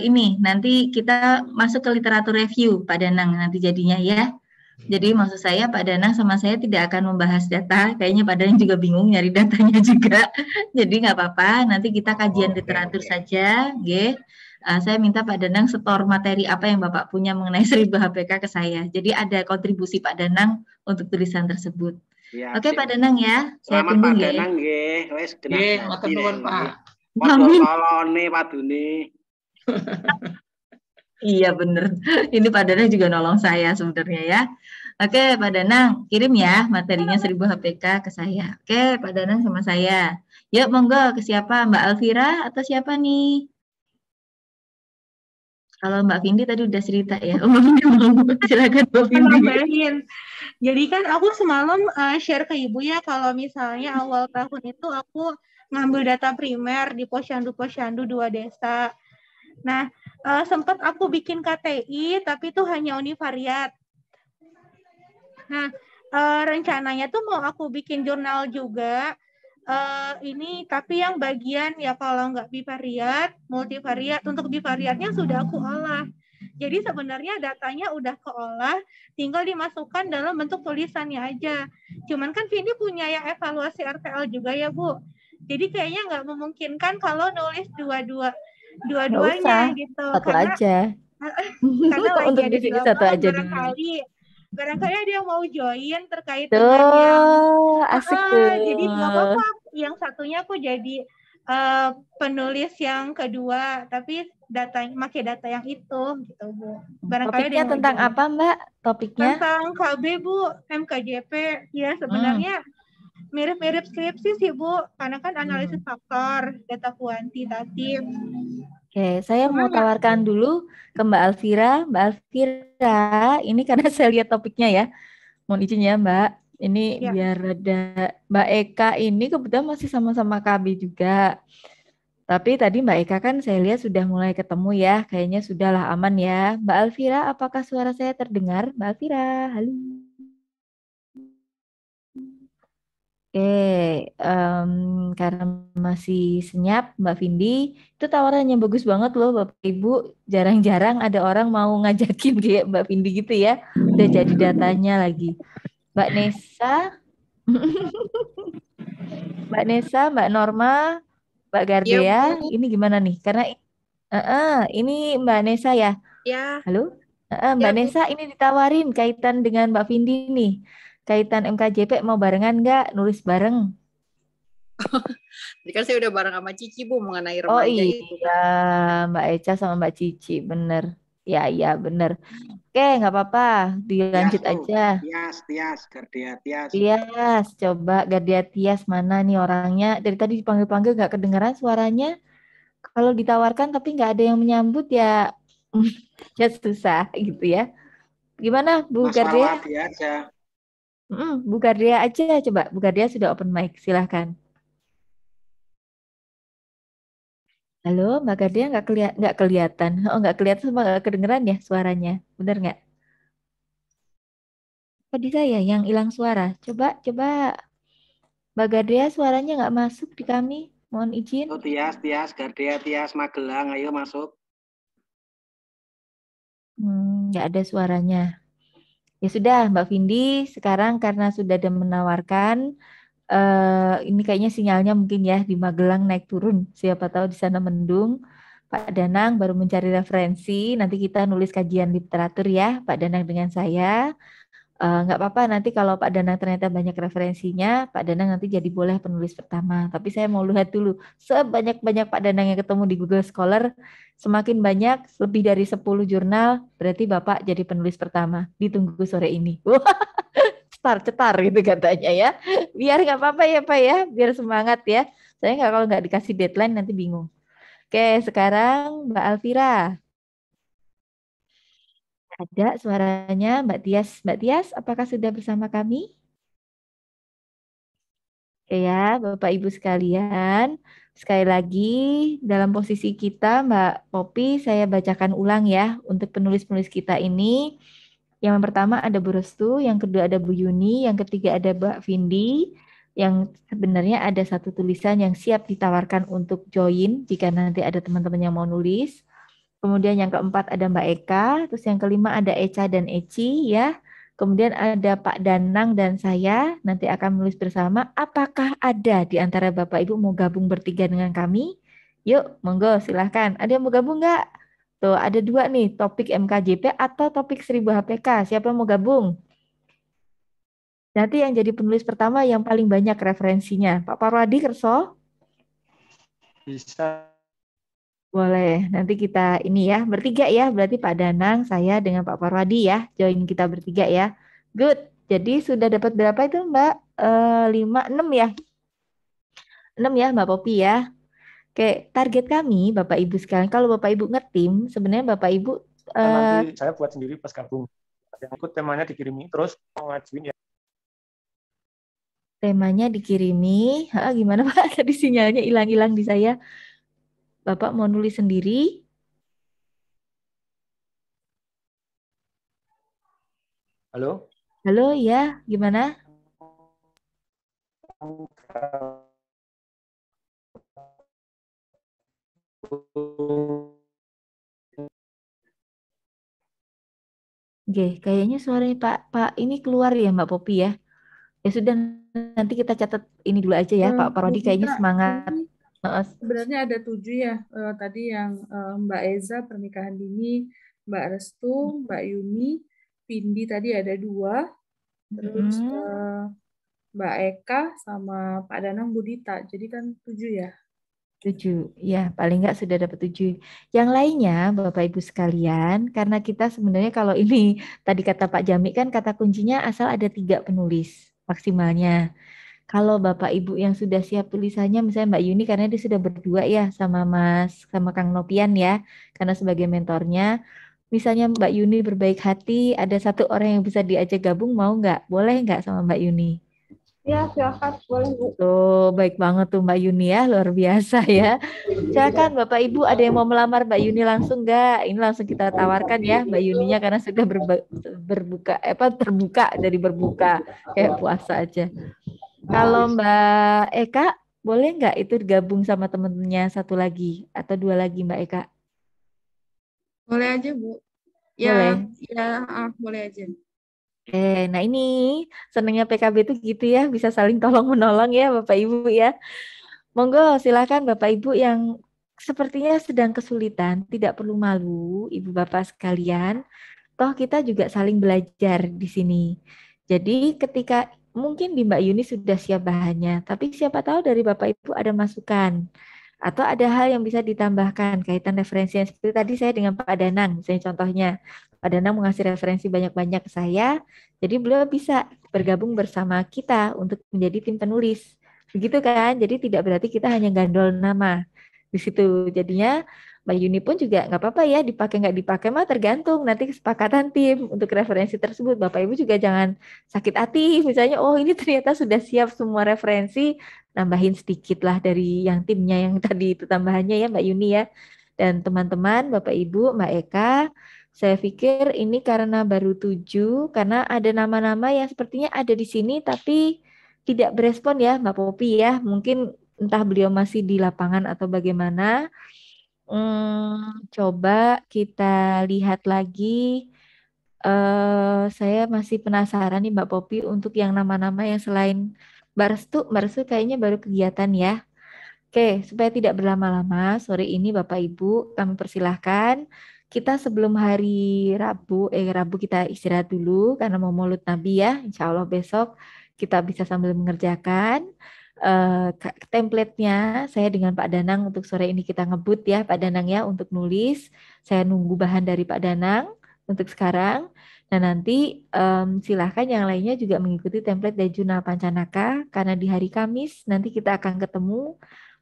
ini nanti kita masuk ke literatur review Pak Danang nanti jadinya ya. Jadi maksud saya Pak Danang sama saya tidak akan membahas data, kayaknya Pak Danang juga bingung nyari datanya juga. Jadi nggak apa-apa, nanti kita kajian literatur saja, G. Saya minta Pak Danang setor materi apa yang Bapak punya mengenai 1000 HPK ke saya. Jadi ada kontribusi Pak Danang untuk tulisan tersebut. Ya, Oke Pak Danang ya, saya selamat tunggu Pak ya. Danang nggih, wis genah. Matur nuwun Pak. Padha tolone padune. Iya bener, ini Pak Danang juga nolong saya sebenarnya ya. Oke Pak Danang, kirim ya materinya 1000 HPK ke saya. Oke Pak Danang sama saya. Yuk monggo ke siapa? Mbak Alvira atau siapa nih? Kalau Mbak Vindi tadi udah cerita ya. Mbak Vindi mau silakan Mbak Vindi. Nambahin. Jadi kan aku semalam share ke Ibu ya kalau misalnya awal tahun itu aku ngambil data primer di posyandu-posyandu 2 desa. Nah, sempat aku bikin KTI tapi itu hanya univariat. Nah, rencananya tuh mau aku bikin jurnal juga. Ini tapi yang bagian ya kalau nggak bivariat, multivariat. Untuk bivariatnya sudah aku olah. Jadi sebenarnya datanya udah keolah, tinggal dimasukkan dalam bentuk tulisannya aja. Cuman kan Vindi punya yang evaluasi RTL juga ya Bu. Jadi kayaknya nggak memungkinkan kalau nulis dua-duanya gitu. Satu aja. Karena lagi untuk ada di sini satu aja barangkali ada yang mau join terkait dengan yang asik tuh. Jadi nggak apa-apa yang satunya aku jadi penulis yang kedua tapi pakai data yang itu gitu Bu. Barangkali Topiknya tentang apa Mbak? Topiknya tentang KB Bu, MKJP ya sebenarnya mirip-mirip skripsi sih Bu karena kan analisis faktor, data kuantitatif. Oke, saya mau tawarkan dulu ke Mbak Alvira. Mbak Alvira, ini karena saya lihat topiknya ya. Mohon izin ya Mbak. Ini biar ada Mbak Eka ini kebetulan masih sama-sama KB juga. Tapi tadi Mbak Eka kan saya lihat sudah mulai ketemu ya. Kayaknya sudahlah aman ya. Mbak Alvira, apakah suara saya terdengar? Mbak Alvira, halo. Oke, karena masih senyap Mbak Vindi, itu tawarannya bagus banget loh Bapak Ibu. Jarang-jarang ada orang mau ngajakin kayak Mbak Vindi gitu ya. Udah jadi datanya lagi. Mbak Nesa, Mbak Nesa, Mbak Norma, Mbak Iya, Gardea, Bu. ini gimana nih? Karena ini Mbak Nesa ya. Ya, Halo? Mbak ya, Bu. Nesa ini ditawarin kaitan dengan Mbak Vindi nih. Kaitan MKJP mau barengan nggak? Nulis bareng. Jadi kan saya udah bareng sama Cici, Bu, mengenai Oh remaja itu iya, kan. Mbak Eca sama Mbak Cici, bener. Ya, iya, bener. Oke, nggak apa-apa, Tias dilanjut tuh, aja. Tias, Gardia, Tias. Tias, coba Gardia Tias mana nih orangnya? Dari tadi dipanggil-panggil nggak kedengeran suaranya. Kalau ditawarkan tapi nggak ada yang menyambut ya, ya susah gitu ya. Gimana Bu Mas Gardia? Farwadi aja. Bu Gardia aja, coba. Bu Gardia sudah open mic, silahkan. Halo, Mbak Gardia nggak kelihatan. Oh, nggak kelihatan sama nggak kedengeran ya suaranya. Bener nggak? Apa di saya yang hilang suara? Coba, coba. Mbak Gadea suaranya nggak masuk di kami. Mohon izin. Tuh Tias, Gardia, Tias, Magelang, ayo masuk. Nggak ada suaranya. Ya sudah, Mbak Vindi. Sekarang karena sudah ada menawarkan, ini kayaknya sinyalnya mungkin ya di Magelang naik turun. Siapa tahu di sana mendung. Pak Danang baru mencari referensi. Nanti kita nulis kajian literatur ya, Pak Danang dengan saya. Nggak apa-apa nanti kalau Pak Danang ternyata banyak referensinya, Pak Danang nanti jadi boleh penulis pertama. Tapi saya mau lihat dulu, sebanyak-banyak Pak Danang yang ketemu di Google Scholar, semakin banyak, lebih dari 10 jurnal, berarti Bapak jadi penulis pertama. Ditunggu sore ini. Wah, cetar-cetar gitu katanya ya. Biar nggak apa-apa ya Pak ya, biar semangat ya. Saya nggak kalau nggak dikasih deadline nanti bingung. Oke, sekarang Mbak Alvira. Ada suaranya Mbak Tias. Mbak Tias, apakah sudah bersama kami? Oke ya, Bapak Ibu sekalian, sekali lagi dalam posisi kita, Mbak Popi, saya bacakan ulang ya untuk penulis-penulis kita ini. Yang pertama ada Bu Restu, yang kedua ada Bu Yuni, yang ketiga ada Mbak Vindi, yang sebenarnya ada satu tulisan yang siap ditawarkan untuk join jika nanti ada teman-teman yang mau nulis. Kemudian yang keempat ada Mbak Eka, terus yang kelima ada Eca dan Eci ya. Kemudian ada Pak Danang dan saya nanti akan menulis bersama. Apakah ada di antara Bapak Ibu mau gabung bertiga dengan kami? Yuk, monggo silahkan. Ada yang mau gabung nggak? Tuh, ada dua nih, topik MKJP atau topik 1000 HPK. Siapa yang mau gabung? Nanti yang jadi penulis pertama yang paling banyak referensinya. Pak Parwadi Kerso? Bisa. Boleh, nanti kita ini ya, bertiga ya, berarti Pak Danang, saya dengan Pak Parwadi ya, join kita bertiga ya. Good, jadi sudah dapat berapa itu Mbak? 5, 6 ya? 6 ya Mbak Popi ya. Oke, target kami Bapak Ibu sekalian, kalau Bapak Ibu ngetim, sebenarnya Bapak Ibu Nanti eh, saya buat sendiri pas gabung. Yang ikut temanya dikirimi, terus mau ngajuin ya. temanya dikirimi. Gimana Pak? Tadi sinyalnya hilang-hilang di saya. Bapak mau nulis sendiri? Halo? Halo ya, gimana? Oke, kayaknya suaranya Pak ini keluar ya Mbak Popi ya. Ya sudah nanti kita catat ini dulu aja ya Pak Bu Parodi kayaknya Gita, semangat. ini Heeh. sebenarnya ada 7 ya. Tadi yang Mbak Eza pernikahan dini, Mbak Restu, Mbak Yuni, Vindi tadi ada 2, terus Mm-mm. Mbak Eka sama Pak Danang Budita. Jadi kan 7 ya. 7. Ya, paling nggak sudah dapat 7. Yang lainnya, Bapak Ibu sekalian, karena kita sebenarnya kalau ini tadi kata Pak Jami kan kata kuncinya asal ada 3 penulis maksimalnya. Kalau Bapak Ibu yang sudah siap tulisannya, misalnya Mbak Yuni karena dia sudah berdua ya sama Kang Nopian ya, karena sebagai mentornya. Misalnya Mbak Yuni berbaik hati, ada satu orang yang bisa diajak gabung, mau nggak? Boleh nggak sama Mbak Yuni? Ya, silakan. Boleh, Bu. Tuh, baik banget tuh Mbak Yuni ya, luar biasa ya. Silakan Bapak Ibu, ada yang mau melamar Mbak Yuni langsung nggak? Ini langsung kita tawarkan ya Mbak Yuninya karena sudah berbuka, terbuka dari berbuka kayak puasa aja. Kalau Mbak Eka, boleh nggak itu gabung sama temennya satu lagi atau dua lagi Mbak Eka? Boleh aja, Bu. Ya, Boleh. ya, boleh aja. Nah ini senangnya PKB itu gitu ya, bisa saling tolong menolong ya Bapak Ibu ya. Monggo silakan Bapak Ibu yang sepertinya sedang kesulitan, tidak perlu malu Ibu Bapak sekalian. Toh kita juga saling belajar di sini. Jadi ketika mungkin di Mbak Yuni sudah siap bahannya, tapi siapa tahu dari Bapak Ibu ada masukan atau ada hal yang bisa ditambahkan kaitan referensi yang seperti tadi saya dengan Pak Danang, misalnya contohnya Pak Danang mengasih referensi banyak-banyak ke saya, jadi beliau bisa bergabung bersama kita untuk menjadi tim penulis. Begitu kan? Jadi tidak berarti kita hanya gandol nama di situ. Jadinya Mbak Yuni pun juga nggak apa-apa ya, dipakai nggak dipakai mah tergantung nanti kesepakatan tim untuk referensi tersebut. Bapak Ibu juga jangan sakit hati, misalnya oh ini ternyata sudah siap semua referensi, nambahin sedikit lah dari yang timnya yang tadi itu tambahannya ya Mbak Yuni ya. Dan teman-teman, Bapak Ibu, Mbak Eka, saya pikir ini karena baru 7, karena ada nama-nama yang sepertinya ada di sini tapi tidak berespon ya Mbak Popi ya. Mungkin entah beliau masih di lapangan atau bagaimana. Coba kita lihat lagi. Saya masih penasaran nih Mbak Popi untuk yang nama-nama yang selain Mbak Restu kayaknya baru kegiatan ya. Oke, supaya tidak berlama-lama, sore ini Bapak Ibu kami persilahkan kita sebelum hari Rabu kita istirahat dulu karena mau Maulud Nabi ya. Insya Allah besok kita bisa sambil mengerjakan. Template-nya saya dengan Pak Danang untuk sore ini kita ngebut ya Pak Danang ya untuk nulis. Saya nunggu bahan dari Pak Danang untuk sekarang. Nah nanti silahkan yang lainnya juga mengikuti template dari Jurnal Pancanaka karena di hari Kamis nanti kita akan ketemu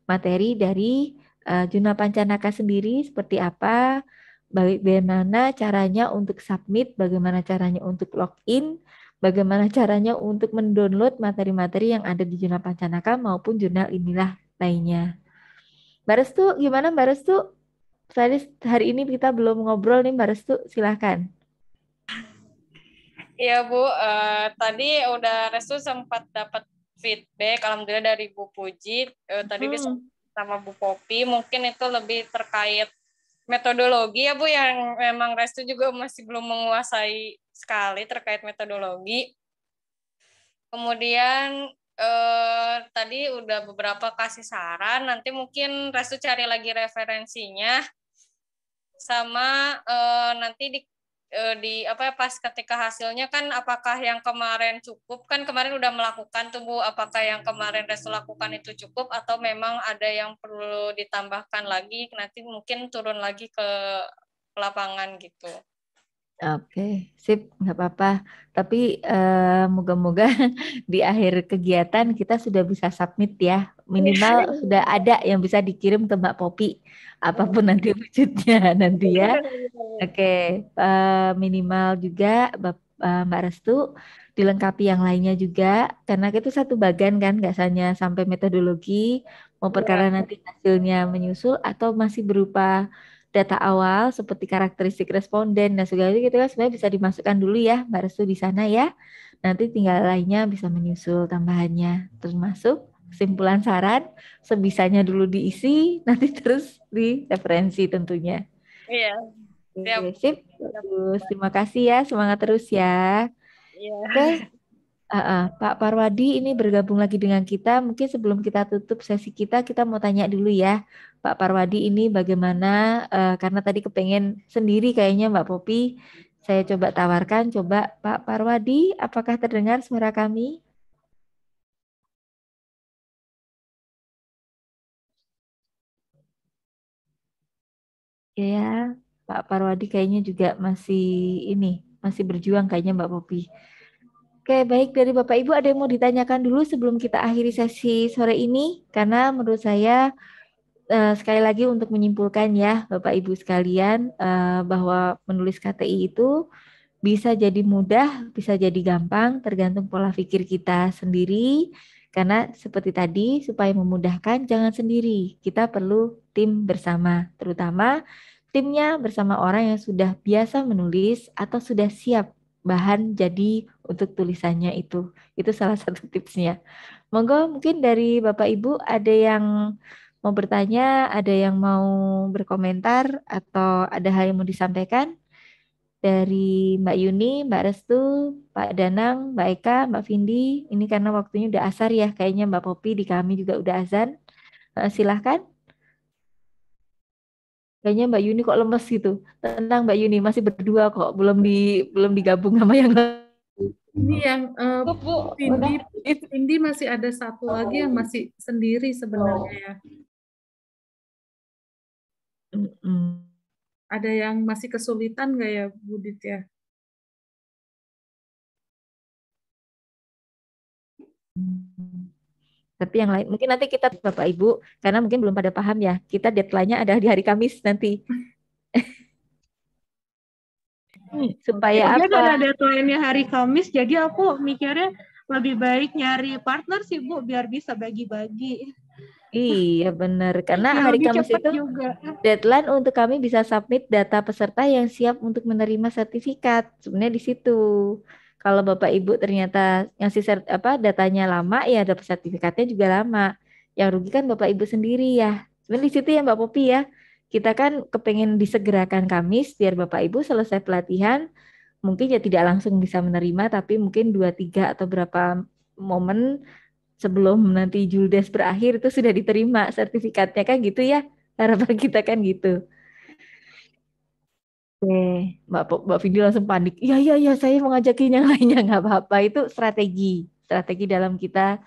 materi dari Jurnal Pancanaka sendiri seperti apa, bagaimana caranya untuk submit, bagaimana caranya untuk login, bagaimana caranya untuk mendownload materi-materi yang ada di Jurnal Pancanaka maupun jurnal inilah lainnya. Mbak Restu, gimana Mbak Restu? Tadi hari ini kita belum ngobrol nih Mbak Restu, silahkan. Iya Bu, tadi udah Restu sempat dapat feedback, alhamdulillah dari Bu Puji. Tadi sama Bu Popi, mungkin itu lebih terkait metodologi ya Bu, yang memang Restu juga masih belum menguasai sekali terkait metodologi. Kemudian tadi udah beberapa kasih saran, nanti mungkin Restu cari lagi referensinya, sama nanti di apa pas ketika hasilnya kan apakah yang kemarin cukup, kan kemarin udah melakukan tuh Bu, apakah yang kemarin Restu lakukan itu cukup atau memang ada yang perlu ditambahkan lagi, nanti mungkin turun lagi ke lapangan gitu. Oke, sip, nggak apa-apa. Tapi moga-moga di akhir kegiatan kita sudah bisa submit ya. Minimal sudah ada yang bisa dikirim ke Mbak Popi. Apapun nanti wujudnya nanti ya. Oke, minimal juga Mbak Restu dilengkapi yang lainnya juga. Karena itu satu bagan kan, nggak hanya sampai metodologi, mau perkara nanti hasilnya menyusul atau masih berupa data awal seperti karakteristik responden dan segala itu kan sebenarnya bisa dimasukkan dulu ya Mbak Restu di sana ya. Nanti tinggal lainnya bisa menyusul tambahannya. Termasuk kesimpulan saran sebisanya dulu diisi, nanti terus di referensi tentunya. Iya. Oke, sip. Bagus. Terima kasih ya. Semangat terus ya. Iya. Oke. Pak Parwadi ini bergabung lagi dengan kita. Mungkin sebelum kita tutup sesi kita, kita mau tanya dulu ya. Pak Parwadi ini bagaimana, karena tadi kepengen sendiri kayaknya Mbak Popi. Saya coba tawarkan, coba Pak Parwadi, apakah terdengar suara kami? Ya, Pak Parwadi kayaknya juga masih berjuang kayaknya Mbak Popi. Oke, baik dari Bapak Ibu ada yang mau ditanyakan dulu sebelum kita akhiri sesi sore ini? Karena menurut saya sekali lagi untuk menyimpulkan ya Bapak Ibu sekalian bahwa menulis KTI itu bisa jadi mudah, bisa jadi gampang, tergantung pola pikir kita sendiri. Karena seperti tadi, supaya memudahkan jangan sendiri. Kita perlu tim bersama, terutama timnya bersama orang yang sudah biasa menulis atau sudah siap bahan jadi untuk tulisannya itu. Itu salah satu tipsnya. Monggo mungkin dari Bapak Ibu ada yang mau bertanya, ada yang mau berkomentar, atau ada hal yang mau disampaikan dari Mbak Yuni, Mbak Restu, Pak Danang, Mbak Eka, Mbak Vindi. Ini karena waktunya udah asar ya, kayaknya Mbak Popi di kami juga udah azan. Silahkan. Kayaknya Mbak Yuni kok lemes gitu. Tenang Mbak Yuni, masih berdua kok, belum digabung sama yang lain. Ini yang Bu, Cindy, udah. Cindy masih ada satu lagi yang masih sendiri sebenarnya ya. Ada yang masih kesulitan nggak ya, Budit ya? Tapi yang lain, mungkin nanti kita Bapak Ibu, karena mungkin belum pada paham ya, kita deadline-nya ada di hari Kamis nanti. Supaya Dia apa? ada deadline-nya hari Kamis, jadi aku mikirnya lebih baik nyari partner sih Bu, biar bisa bagi-bagi. Iya benar, karena Yang hari lebih Kamis cepat itu juga. deadline untuk kami bisa submit data peserta yang siap untuk menerima sertifikat. Sebenarnya di situ. Kalau Bapak Ibu ternyata ngasih datanya lama, ya dapat sertifikatnya juga lama. Yang rugi kan Bapak Ibu sendiri ya. Sebenarnya di situ ya Mbak Popi ya. Kita kan kepengen disegerakan Kamis biar Bapak Ibu selesai pelatihan, mungkin ya tidak langsung bisa menerima, tapi mungkin 2, 3 atau berapa momen sebelum nanti Juldes berakhir itu sudah diterima sertifikatnya kan gitu ya. Harapan kita kan gitu. Oke, Mbak Vindi langsung panik. Iya, iya, iya, saya mau ngajakin yang lainnya. Nggak apa-apa, itu strategi dalam kita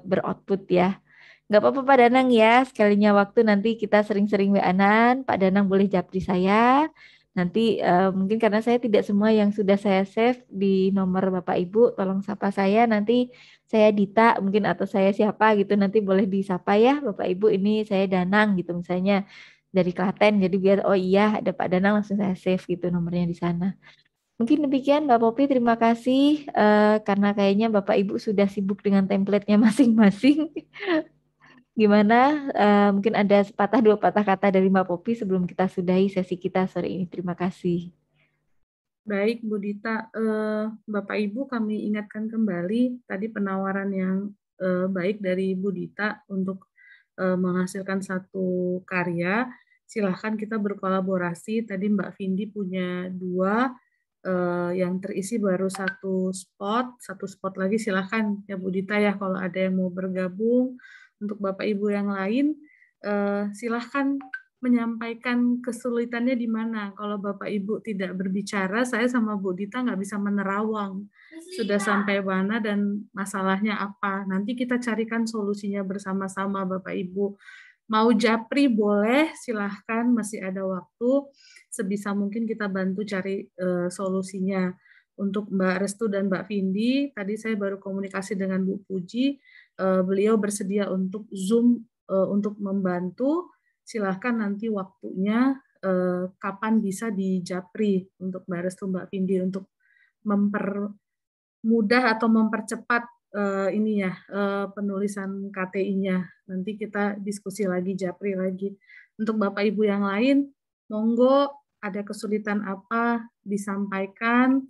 beroutput ya. Nggak apa-apa Pak Danang ya, sekalinya waktu nanti kita sering-sering WA-an, Pak Danang boleh japri saya. Nanti mungkin karena saya tidak semua yang sudah saya save di nomor Bapak Ibu, tolong sapa saya, nanti saya Dita mungkin atau saya siapa gitu, nanti boleh disapa ya Bapak Ibu, ini saya Danang gitu misalnya dari Klaten, jadi biar oh iya ada Pak Danang langsung saya save gitu nomornya di sana. Mungkin demikian Mbak Popi, terima kasih karena kayaknya Bapak Ibu sudah sibuk dengan template-nya masing-masing. Gimana? Mungkin ada sepatah dua patah kata dari Mbak Popi sebelum kita sudahi sesi kita sore ini. Terima kasih. Baik, Bu Dita. Bapak Ibu kami ingatkan kembali tadi penawaran yang baik dari Bu Dita untuk menghasilkan satu karya. Silahkan kita berkolaborasi. Tadi Mbak Vindi punya 2, yang terisi baru satu spot lagi silahkan ya Bu Dita ya, kalau ada yang mau bergabung. Untuk Bapak Ibu yang lain, silahkan menyampaikan kesulitannya di mana. Kalau Bapak Ibu tidak berbicara, saya sama Bu Dita nggak bisa menerawang sudah sampai mana dan masalahnya apa. Nanti kita carikan solusinya bersama-sama Bapak Ibu. Mau japri boleh, silahkan masih ada waktu. Sebisa mungkin kita bantu cari solusinya. Untuk Mbak Restu dan Mbak Vindi, tadi saya baru komunikasi dengan Bu Puji, beliau bersedia untuk Zoom untuk membantu. Silahkan nanti waktunya kapan bisa dijapri untuk Mbak Restu, Mbak Vindi untuk mempermudah atau mempercepat ini ya penulisan KTI-nya. Nanti kita diskusi lagi, japri lagi. Untuk Bapak Ibu yang lain, monggo ada kesulitan apa disampaikan.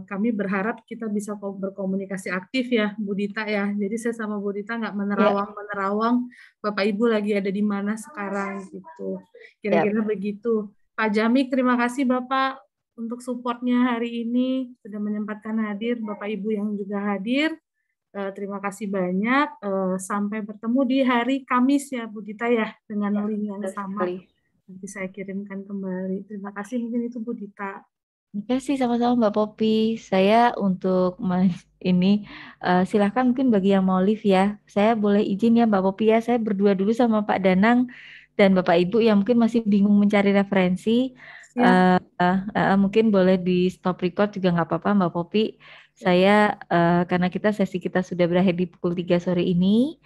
Kami berharap kita bisa berkomunikasi aktif ya, Bu Dita ya. Jadi saya sama Bu Dita nggak menerawang Bapak Ibu lagi ada di mana sekarang gitu. Kira-kira begitu. Pak Jamik, terima kasih Bapak untuk supportnya hari ini sudah menyempatkan hadir. Bapak Ibu yang juga hadir, terima kasih banyak. Sampai bertemu di hari Kamis ya Bu Dita ya, dengan link yang sama. Nanti saya kirimkan kembali. Terima kasih, mungkin itu Bu Dita. Terima kasih sama-sama Mbak Popi. Saya untuk ini silahkan mungkin bagi yang mau live ya. Saya boleh izin ya Mbak Popi ya. Saya berdua dulu sama Pak Danang dan Bapak Ibu yang mungkin masih bingung mencari referensi. Mungkin boleh di stop record juga nggak apa-apa Mbak Popi. Saya karena sesi kita sudah berakhir di pukul 3 sore ini.